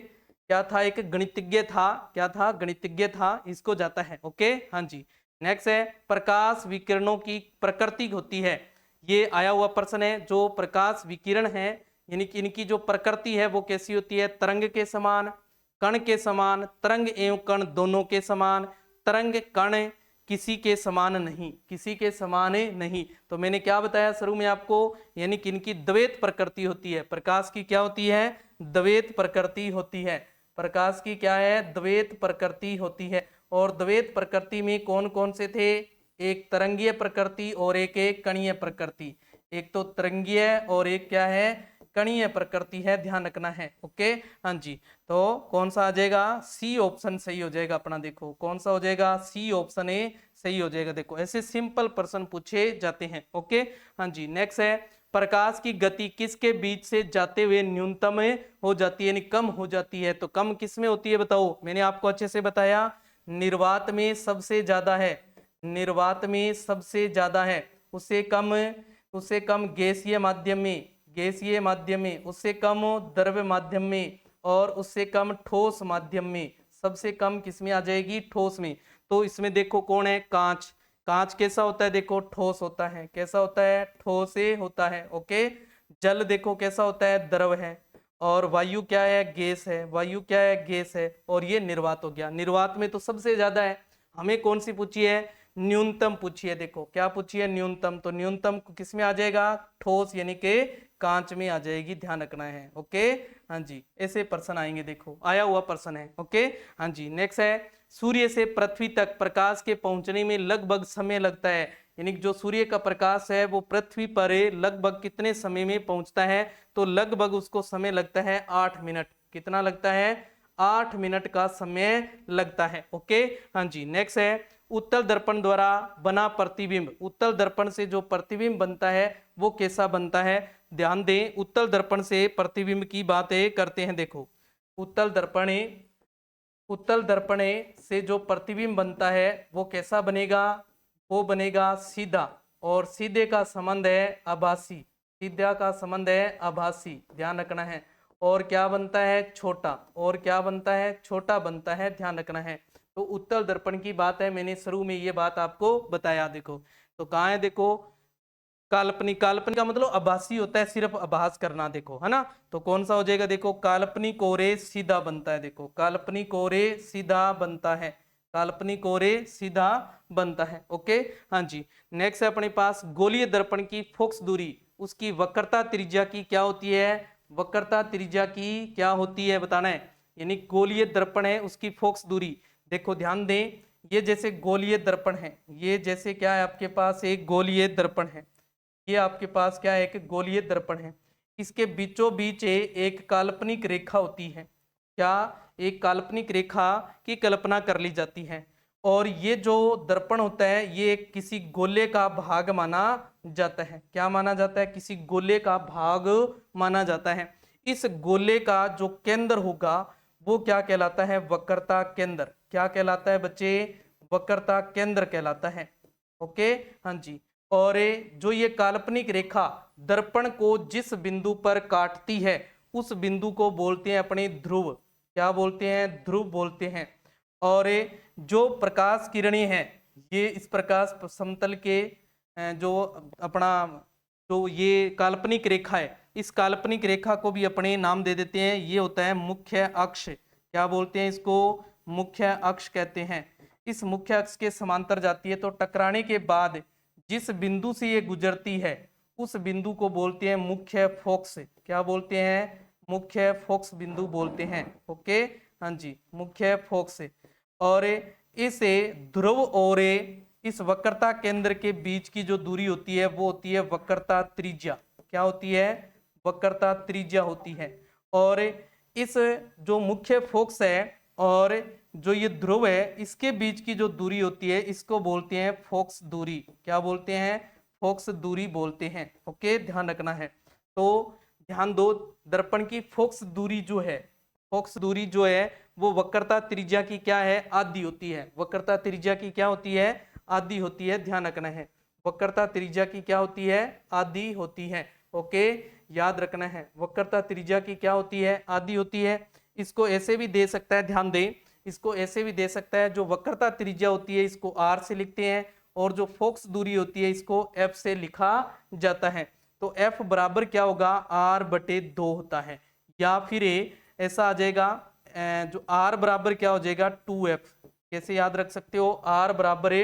क्या था, एक गणितज्ञ था। क्या था, गणितज्ञ था, इसको जाता है। ओके हाँ जी। नेक्स्ट है, प्रकाश विकिरणों की प्रकृति होती है, ये आया हुआ प्रश्न है। जो प्रकाश विकिरण है यानी कि इनकी जो प्रकृति है वो कैसी होती है? तरंग के समान, कण के समान, तरंग एवं कण दोनों के समान, तरंग कण किसी के समान नहीं, किसी के समान नहीं। तो मैंने क्या बताया शुरू में आपको, यानी कि इनकी द्वैत प्रकृति होती है। प्रकाश की क्या होती है, द्वैत प्रकृति होती है। प्रकाश की क्या है, द्वैत प्रकृति होती है। और द्वैत प्रकृति में कौन कौन से थे? एक तरंगीय प्रकृति और एक कणीय प्रकृति। एक तो तरंगीय और एक क्या है, कणीय प्रकृति है, ध्यान रखना है। ओके हाँ जी। तो कौन सा आ जाएगा, सी ऑप्शन सही हो जाएगा अपना। देखो कौन सा हो जाएगा, सी ऑप्शन ए सही हो जाएगा। देखो ऐसे सिंपल प्रश्न पूछे जाते हैं। ओके हाँ जी। नेक्स्ट है, प्रकाश की गति किसके बीच से जाते हुए न्यूनतम हो जाती है, यानी कम हो जाती है? तो कम किस में होती है बताओ? मैंने आपको अच्छे से बताया, निर्वात में सबसे ज्यादा है, निर्वात में सबसे ज्यादा है। उससे कम, उससे कम गैसीय माध्यम में, गैसीय माध्यम में, उससे कम द्रव्य माध्यम में, और उससे कम ठोस माध्यम में। सबसे कम किसमें आ जाएगी? ठोस में। तो इसमें देखो कौन है? कांच। कांच कैसा होता है? देखो ठोस होता है। कैसा होता है? ठोस होता है। ओके। जल देखो कैसा होता है? द्रव है। और वायु क्या है? गैस है। वायु क्या है? गैस है। और ये निर्वात हो गया। निर्वात में तो सबसे ज्यादा है। हमें कौन सी पूछी है? न्यूनतम पूछी है। देखो क्या पूछी है? न्यूनतम। तो न्यूनतम किस में आ जाएगा? ठोस यानी कि कांच में आ जाएगी। ध्यान रखना है। ओके। हाँ जी, ऐसे प्रश्न आएंगे। देखो आया हुआ प्रश्न है। ओके। हाँ जी, नेक्स्ट है, सूर्य से पृथ्वी तक प्रकाश के पहुंचने में लगभग समय लगता है। यानी जो सूर्य का प्रकाश है वो पृथ्वी पर लगभग कितने समय में पहुंचता है? तो लगभग उसको समय लगता है 8 मिनट। कितना लगता है? 8 मिनट का समय लगता है। ओके। हाँ जी, नेक्स्ट है, उत्तल दर्पण द्वारा बना प्रतिबिंब। उत्तल दर्पण से जो प्रतिबिंब बनता है वो कैसा बनता है? ध्यान दें, उत्तल दर्पण से प्रतिबिंब की बातें करते हैं। देखो उत्तल दर्पण, उत्तल दर्पण से जो प्रतिबिंब बनता है वो कैसा बनेगा? वो बनेगा सीधा। और सीधे का संबंध है आभासी। सीधा का संबंध है आभासी। ध्यान रखना है। और क्या बनता है? छोटा। और क्या बनता है? छोटा बनता है। ध्यान रखना है। तो उत्तल दर्पण की बात है, मैंने शुरू में ये बात आपको बताया। देखो तो कहाँ है? देखो काल्पनिक। काल्पनिक का मतलब आभासी होता है, सिर्फ आभास करना। देखो है ना। तो कौन सा हो जाएगा? देखो काल्पनिक ओरे सीधा बनता है। देखो काल्पनिक ओरे सीधा बनता है। काल्पनिक ओरे सीधा बनता है। ओके। हाँ जी, नेक्स्ट है अपने पास गोलीय दर्पण की फोकस दूरी, उसकी वक्रता त्रिज्या की क्या होती है? वक्रता त्रिज्या की क्या होती है बताना है। यानी गोलीय दर्पण है उसकी फोकस दूरी। देखो ध्यान दें, ये जैसे गोलीय दर्पण है, ये जैसे क्या है आपके पास? एक गोलीय दर्पण है। ये आपके पास क्या है? एक गोलीय दर्पण है। इसके बीचों बीच एक काल्पनिक रेखा होती है। क्या? एक काल्पनिक रेखा की कल्पना कर ली जाती है। और ये जो दर्पण होता है ये किसी गोले का भाग माना जाता है। क्या माना जाता है? किसी गोले का भाग माना जाता है। इस गोले का जो केंद्र होगा वो क्या कहलाता है? वक्रता केंद्र। क्या कहलाता है बच्चे? वक्रता केंद्र कहलाता है। ओके। हाँ जी। और जो ये काल्पनिक रेखा दर्पण को जिस बिंदु पर काटती है उस बिंदु को बोलते हैं अपने ध्रुव। क्या बोलते हैं? ध्रुव बोलते हैं। और जो प्रकाश किरणें हैं ये इस प्रकाश समतल के जो अपना जो ये काल्पनिक रेखा है, इस काल्पनिक रेखा को भी अपने नाम दे देते हैं। ये होता है मुख्य अक्ष। क्या बोलते हैं इसको? मुख्य अक्ष कहते हैं। इस मुख्य अक्ष के समांतर जाती है। तो टकराने के बाद जिस बिंदु से ये गुजरती है उस बिंदु को बोलते हैं मुख्य फोकस। क्या बोलते हैं? मुख्य फोकस बिंदु बोलते हैं। ओके। हाँ जी, मुख्य फोकस। और इसे ध्रुव और इस वक्रता केंद्र के बीच की जो दूरी होती है वो होती है वक्रता त्रिज्या। क्या होती है? वक्रता त्रिज्या होती है। और इस जो मुख्य फोकस है और जो ये ध्रुव है इसके बीच की जो दूरी होती है इसको बोलते हैं फोकस दूरी। क्या बोलते हैं? फोकस दूरी बोलते हैं। ओके, ध्यान रखना है। तो ध्यान दो, दर्पण की फोकस दूरी जो है, फोकस दूरी जो है वो वक्रता त्रिज्या की क्या है? आधी होती है। वक्रता त्रिज्या की क्या होती है? आधी होती है। ध्यान रखना है। वक्रता त्रिज्या की क्या होती है? आधी होती है। ओके, याद रखना है। वक्रता त्रिज्या की क्या होती है? आधी होती है। इसको ऐसे भी दे सकता है, ध्यान दें, इसको ऐसे भी दे सकता है, जो वक्रता त्रिज्या होती है इसको r से लिखते हैं और जो फोकस दूरी होती है इसको f से लिखा जाता है। तो f बराबर क्या होगा? r/2 होता है। या फिर ऐसा आ जाएगा जो r बराबर क्या हो जाएगा? 2f। कैसे याद रख सकते हो? r बराबर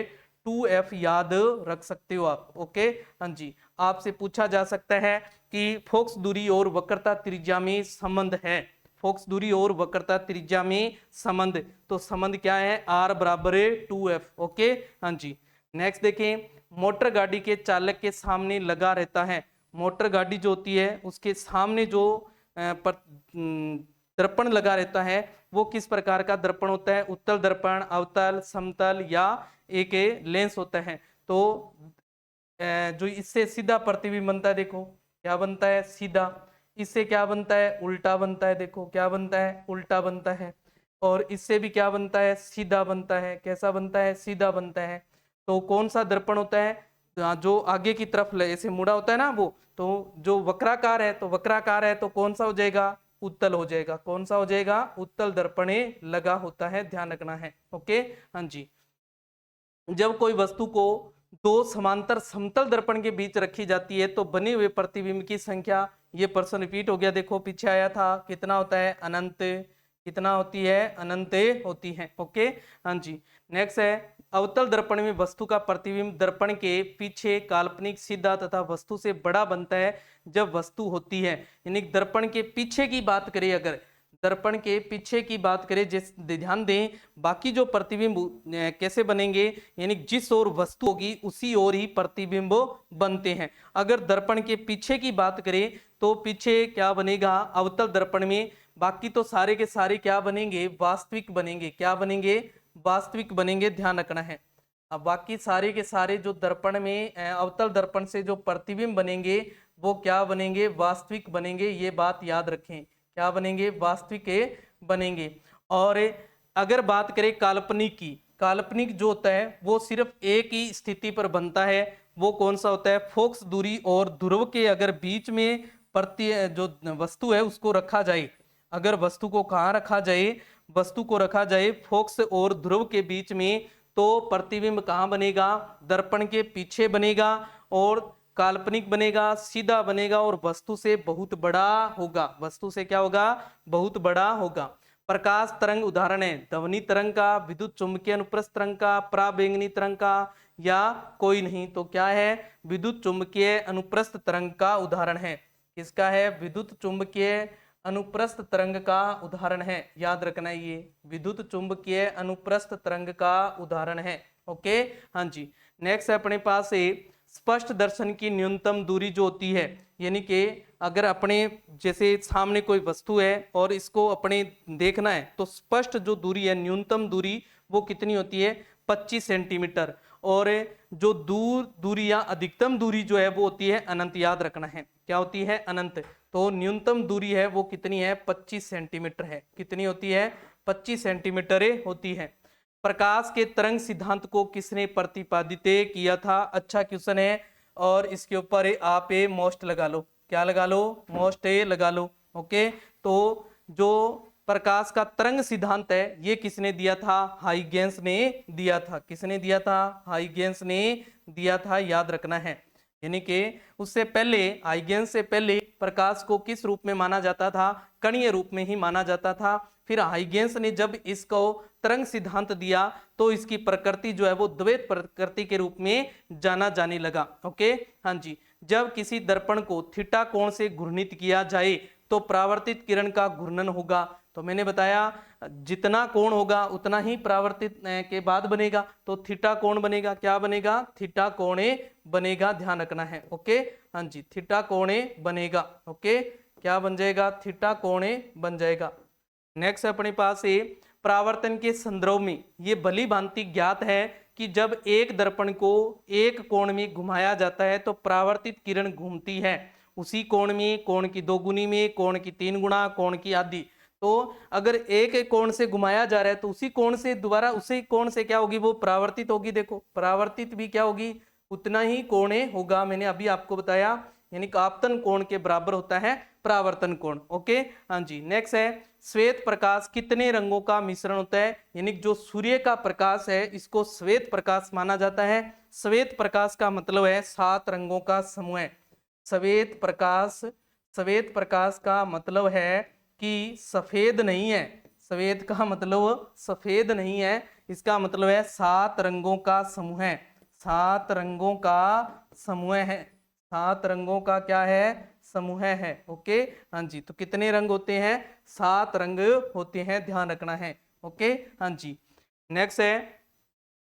2f याद रख सकते हो आप। ओके। हाँ जी, आपसे पूछा जा सकता है कि फोकस दूरी और वक्रता त्रिज्या में संबंध है। फोकस दूरी और वक्रता त्रिज्या में संबंध, तो संबंध क्या है? r बराबर 2f। ओके। हाँ जी, नेक्स्ट देखें, मोटर गाड़ी के चालक के सामने लगा रहता है। मोटर गाड़ी जो होती है उसके सामने जो दर्पण लगा रहता है वो किस प्रकार का दर्पण होता है? उत्तल दर्पण, अवतल, समतल या एक लेंस होता है। तो जो इससे सीधा प्रतिबिंब बनता है, देखो क्या बनता है? सीधा। इससे क्या बनता है? उल्टा बनता है। देखो क्या बनता है? उल्टा बनता है। और इससे भी क्या बनता है? सीधा बनता है। कैसा बनता है? सीधा बनता है। तो कौन सा दर्पण होता है? जो आगे की तरफ ऐसे मुड़ा होता है ना वो, तो जो वक्राकार है तो वक्राकार है तो कौन सा हो जाएगा, उत्तल हो जाएगा। कौन सा हो जाएगा, उत्तल दर्पणे लगा होता है, ध्यान रखना है। ओके, हाँ जी। जब कोई वस्तु को दो समांतर समतल दर्पण के बीच रखी जाती है तो बने हुए प्रतिबिंब की संख्या, ये प्रश्न रिपीट हो गया, देखो पीछे आया था, कितना होता है, अनंत। कितना होती है, अनंत होती है। ओके, हाँ जी। नेक्स्ट है, अवतल दर्पण में वस्तु का प्रतिबिंब दर्पण के पीछे काल्पनिक, सीधा तथा वस्तु से बड़ा बनता है जब वस्तु होती है। यानी दर्पण के पीछे की बात करें, अगर दर्पण के पीछे की बात करें, जिस ध्यान दें, बाकी जो प्रतिबिंब कैसे बनेंगे, यानी जिस ओर वस्तु होगी उसी ओर ही प्रतिबिंब बनते हैं। अगर दर्पण के पीछे की बात करें तो पीछे क्या बनेगा, अवतल दर्पण में बाकी तो सारे के सारे क्या बनेंगे, वास्तविक बनेंगे। क्या बनेंगे, वास्तविक बनेंगे, ध्यान रखना है। अब बाकी सारे के सारे जो दर्पण में अवतल दर्पण से जो प्रतिबिंब बनेंगे वो क्या बनेंगे, वास्तविक बनेंगे। ये बात याद रखें, क्या बनेंगे, वास्तविक बनेंगे। और अगर बात करें काल्पनिक की, काल्पनिक जो होता है वो सिर्फ एक ही स्थिति पर बनता है, वो कौन सा होता है, फोकस दूरी और ध्रुव के अगर बीच में प्रति जो वस्तु है उसको रखा जाए, अगर वस्तु को कहाँ रखा जाए, वस्तु को रखा जाए फोकस और ध्रुव के बीच में, तो प्रतिबिंब कहाँ बनेगा, दर्पण के पीछे बनेगा और काल्पनिक बनेगा, सीधा बनेगा और वस्तु से बहुत बड़ा होगा। वस्तु से क्या होगा, बहुत बड़ा होगा। प्रकाश तरंग उदाहरण है ध्वनि तरंग का, विद्युत चुंबकीय अनुप्रस्थ तरंग का, पराबैंगनी तरंग का, या कोई नहीं। तो क्या है, विद्युत चुंबकीय अनुप्रस्थ तरंग का उदाहरण है। किसका है, विद्युत चुंबकीय अनुप्रस्थ तरंग का उदाहरण है, याद रखना है, ये विद्युत चुंबकीय अनुप्रस्थ तरंग का उदाहरण है। ओके, हाँ जी। नेक्स्ट है अपने पास स्पष्ट दर्शन की न्यूनतम दूरी जो होती है, यानी कि अगर अपने जैसे सामने कोई वस्तु है और इसको अपने देखना है तो स्पष्ट जो दूरी है, न्यूनतम दूरी वो कितनी होती है, 25 सेंटीमीटर। और जो दूरी या अधिकतम दूरी जो है वो होती है अनंत, याद रखना है, क्या होती है, अनंत। तो न्यूनतम दूरी है वो कितनी है, 25 सेंटीमीटर है। कितनी होती है, 25 सेंटीमीटर होती है। प्रकाश के तरंग सिद्धांत को किसने प्रतिपादित किया था, अच्छा क्वेश्चन है। और इसके ऊपर आप मोस्ट लगा लो, क्या लगा लो, मोस्ट लगा लो। ओके, तो जो प्रकाश का तरंग सिद्धांत है ये किसने दिया था, हाइगेंस ने दिया था। किसने दिया था, हाइगेंस ने दिया था, याद रखना है। यानी कि उससे पहले, हाइगेंस से पहले प्रकाश को किस रूप में माना जाता था, कणीय रूप में ही माना जाता था। फिर हाइगेंस ने जब इसको तरंग सिद्धांत दिया तो इसकी प्रकृति जो है वो द्वैत प्रकृति के रूप में जाना जाने लगा। ओके, हाँ जी। जब किसी दर्पण को थीटा कोण से घूर्णित किया जाए तो परावर्तित किरण का घूर्णन होगा। तो मैंने बताया जितना कोण होगा उतना ही परावर्तित के बाद बनेगा, तो थीटा कोण बनेगा, क्या बनेगा, थीटा कोणे बनेगा, ध्यान रखना है। ओके, हाँ जी, थीटा कोणे बनेगा। ओके, क्या बन जाएगा, थीटा कोणे बन जाएगा। नेक्स्ट अपने पास परावर्तन के संदर्भ में ये भली भांति ज्ञात है कि जब एक दर्पण को एक कोण में घुमाया जाता है तो परावर्तित किरण घूमती है उसी कोण में, कोण की 2 गुनी में, कोण की 3 गुना, कोण की आदि। तो अगर एक कोण से घुमाया जा रहा है तो उसी कोण से दोबारा उसी कोण से क्या होगी, वो परावर्तित होगी। देखो परावर्तित भी क्या होगी, उतना ही कोणे होगा। मैंने अभी आपको बताया, यानी कि आपतन कोण के बराबर होता है परावर्तन कोण। ओके, हाँ जी। नेक्स्ट है श्वेत प्रकाश कितने रंगों का मिश्रण होता है, यानी जो सूर्य का प्रकाश है इसको श्वेत प्रकाश माना जाता है। श्वेत प्रकाश का मतलब है 7 रंगों का समूह है। श्वेत प्रकाश, श्वेत प्रकाश का मतलब है कि सफेद नहीं है। श्वेत का मतलब सफेद नहीं है, इसका मतलब है 7 रंगों का समूह है। 7 रंगों का समूह है, 7 रंगों का क्या है, समूह है। ओके, हाँ जी। तो कितने रंग होते हैं, 7 रंग होते हैं, ध्यान रखना है। ओके, हाँ जी। नेक्स्ट है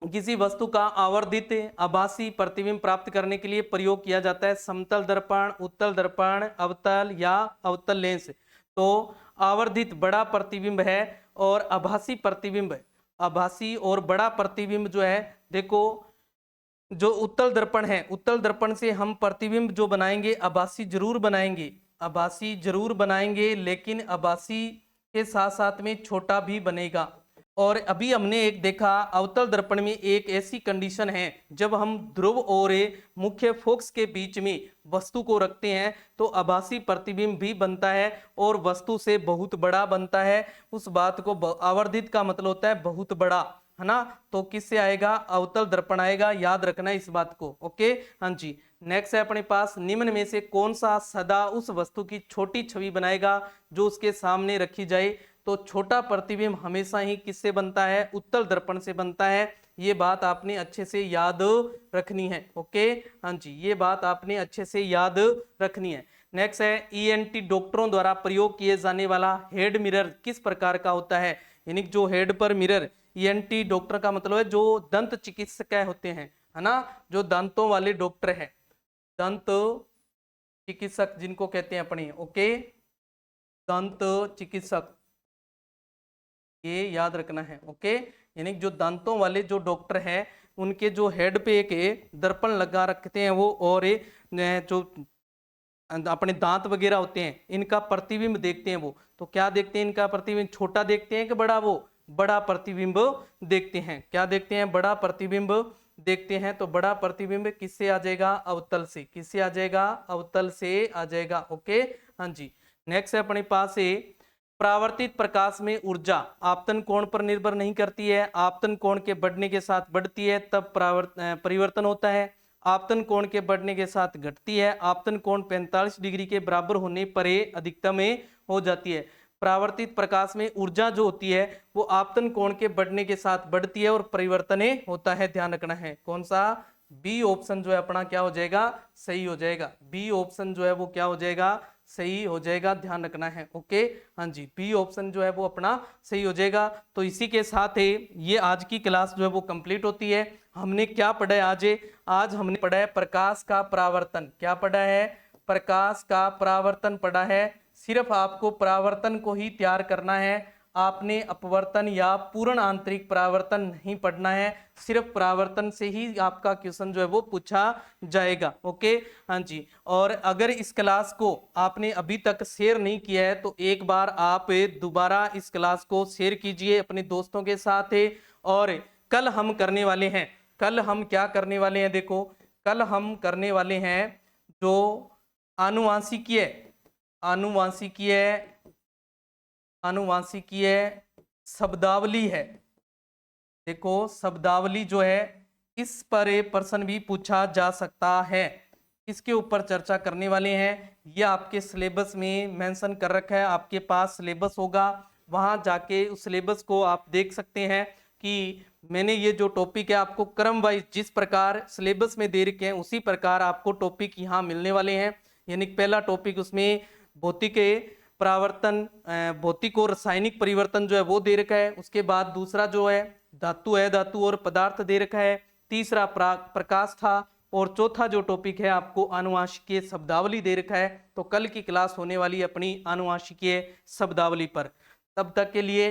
किसी वस्तु का आवर्धित आभासी प्रतिबिंब प्राप्त करने के लिए प्रयोग किया जाता है समतल दर्पण, उत्तल दर्पण, अवतल या अवतल लेंस। तो आवर्धित बड़ा प्रतिबिंब है और आभासी प्रतिबिंब है। आभासी और बड़ा प्रतिबिंब जो है, देखो जो उत्तल दर्पण है, उत्तल दर्पण से हम प्रतिबिंब जो बनाएंगे आभासी जरूर बनाएंगे, आभासी जरूर बनाएंगे, लेकिन आभासी के साथ साथ में छोटा भी बनेगा। और अभी हमने एक देखा अवतल दर्पण में एक ऐसी कंडीशन है जब हम ध्रुव और मुख्य फोकस के बीच में वस्तु को रखते हैं तो आभासी प्रतिबिंब भी बनता है और वस्तु से बहुत बड़ा बनता है। उस बात को आवर्धित का मतलब होता है बहुत बड़ा, है ना। तो किससे आएगा? अवतल दर्पण आएगा, याद रखना इस बात को। ओके, हाँ जी। नेक्स्ट है अपने पास, निम्न में से कौन सा सदा उस वस्तु की छोटी छवि बनाएगा जो उसके सामने रखी जाए? तो छोटा प्रतिबिंब हमेशा ही किससे बनता है? उत्तल दर्पण से बनता है। ये बात आपने अच्छे से याद रखनी है। ओके, हाँ जी, ये बात आपने अच्छे से याद रखनी है। नेक्स्ट है, ईएनटी डॉक्टरों द्वारा प्रयोग किए जाने वाला हेड मिरर किस प्रकार का होता है? यानी जो हेड पर मिरर, ईएनटी डॉक्टर का मतलब है जो दंत चिकित्सक होते हैं, है ना, जो दांतों वाले डॉक्टर है, दंत चिकित्सक जिनको कहते हैं अपने। ओके, दंत चिकित्सक, ये याद रखना है। ओके, यानी जो दांतों वाले जो डॉक्टर हैं उनके जो हेड पे एक दर्पण लगा रखते हैं वो, और जो अपने दांत वगैरह होते हैं इनका प्रतिबिंब देखते हैं वो। तो क्या देखते हैं? इनका प्रतिबिंब छोटा देखते हैं कि बड़ा? वो बड़ा प्रतिबिंब देखते हैं। क्या देखते हैं? बड़ा प्रतिबिंब देखते हैं। तो बड़ा प्रतिबिंब किससे आ जाएगा? अवतल से। किससे आ जाएगा? अवतल से आ जाएगा। ओके, हाँ जी। नेक्स्ट है अपने पास परावर्तित प्रकाश में ऊर्जा आपतन कोण पर निर्भर नहीं करती है, आपतन कोण के बढ़ने के साथ बढ़ती है तब परिवर्तन होता है, आपतन कोण के बढ़ने के साथ घटती है, आपतन कोण 45 डिग्री के बराबर होने पर अधिकतम हो जाती है। परावर्तित प्रकाश में ऊर्जा जो होती है वो आपतन कोण के बढ़ने के साथ बढ़ती है और परिवर्तन होता है। ध्यान रखना है। कौन सा? बी ऑप्शन जो है अपना क्या हो जाएगा? सही हो जाएगा। बी ऑप्शन जो है वो क्या हो जाएगा? सही हो जाएगा। ध्यान रखना है। ओके, हाँ जी, बी ऑप्शन जो है वो अपना सही हो जाएगा। तो इसी के साथ ये आज की क्लास जो है वो कंप्लीट होती है। हमने क्या पढ़ा है आज? आज हमने पढ़ा है प्रकाश का परावर्तन। क्या पढ़ा है? प्रकाश का परावर्तन पढ़ा है। सिर्फ आपको परावर्तन को ही तैयार करना है, आपने अपवर्तन या पूर्ण आंतरिक परावर्तन नहीं पढ़ना है। सिर्फ परावर्तन से ही आपका क्वेश्चन जो है वो पूछा जाएगा। ओके, हाँ जी। और अगर इस क्लास को आपने अभी तक शेयर नहीं किया है तो एक बार आप दोबारा इस क्लास को शेयर कीजिए अपने दोस्तों के साथ। और कल हम करने वाले हैं, कल हम क्या करने वाले हैं? देखो, कल हम करने वाले हैं जो आनुवांशिकीय, आनुवांशिकीय, आनुवांशिकीय शब्दावली है। देखो, शब्दावली जो है इस पर प्रश्न भी पूछा जा सकता है। इसके ऊपर चर्चा करने वाले हैं। यह आपके सिलेबस में मेंशन कर रखा है, आपके पास सिलेबस होगा, वहां जाके उस सिलेबस को आप देख सकते हैं कि मैंने ये जो टॉपिक है आपको क्रम वाइज जिस प्रकार सिलेबस में दे रखे हैं उसी प्रकार आपको टॉपिक यहाँ मिलने वाले हैं। यानी पहला टॉपिक उसमें भौतिक परावर्तन, भौतिक और रासायनिक परिवर्तन जो है वो दे रखा है। उसके बाद दूसरा जो है धातु है, धातु और पदार्थ दे रखा है। तीसरा प्रकाश था। और चौथा जो टॉपिक है आपको आनुवांशिकीय शब्दावली दे रखा है। तो कल की क्लास होने वाली अपनी आनुवांशिकीय शब्दावली पर। तब तक के लिए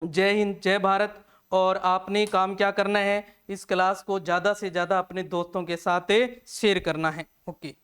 जय हिंद, जय भारत। और आपने काम क्या करना है? इस क्लास को ज़्यादा से ज़्यादा अपने दोस्तों के साथ शेयर करना है। ओके।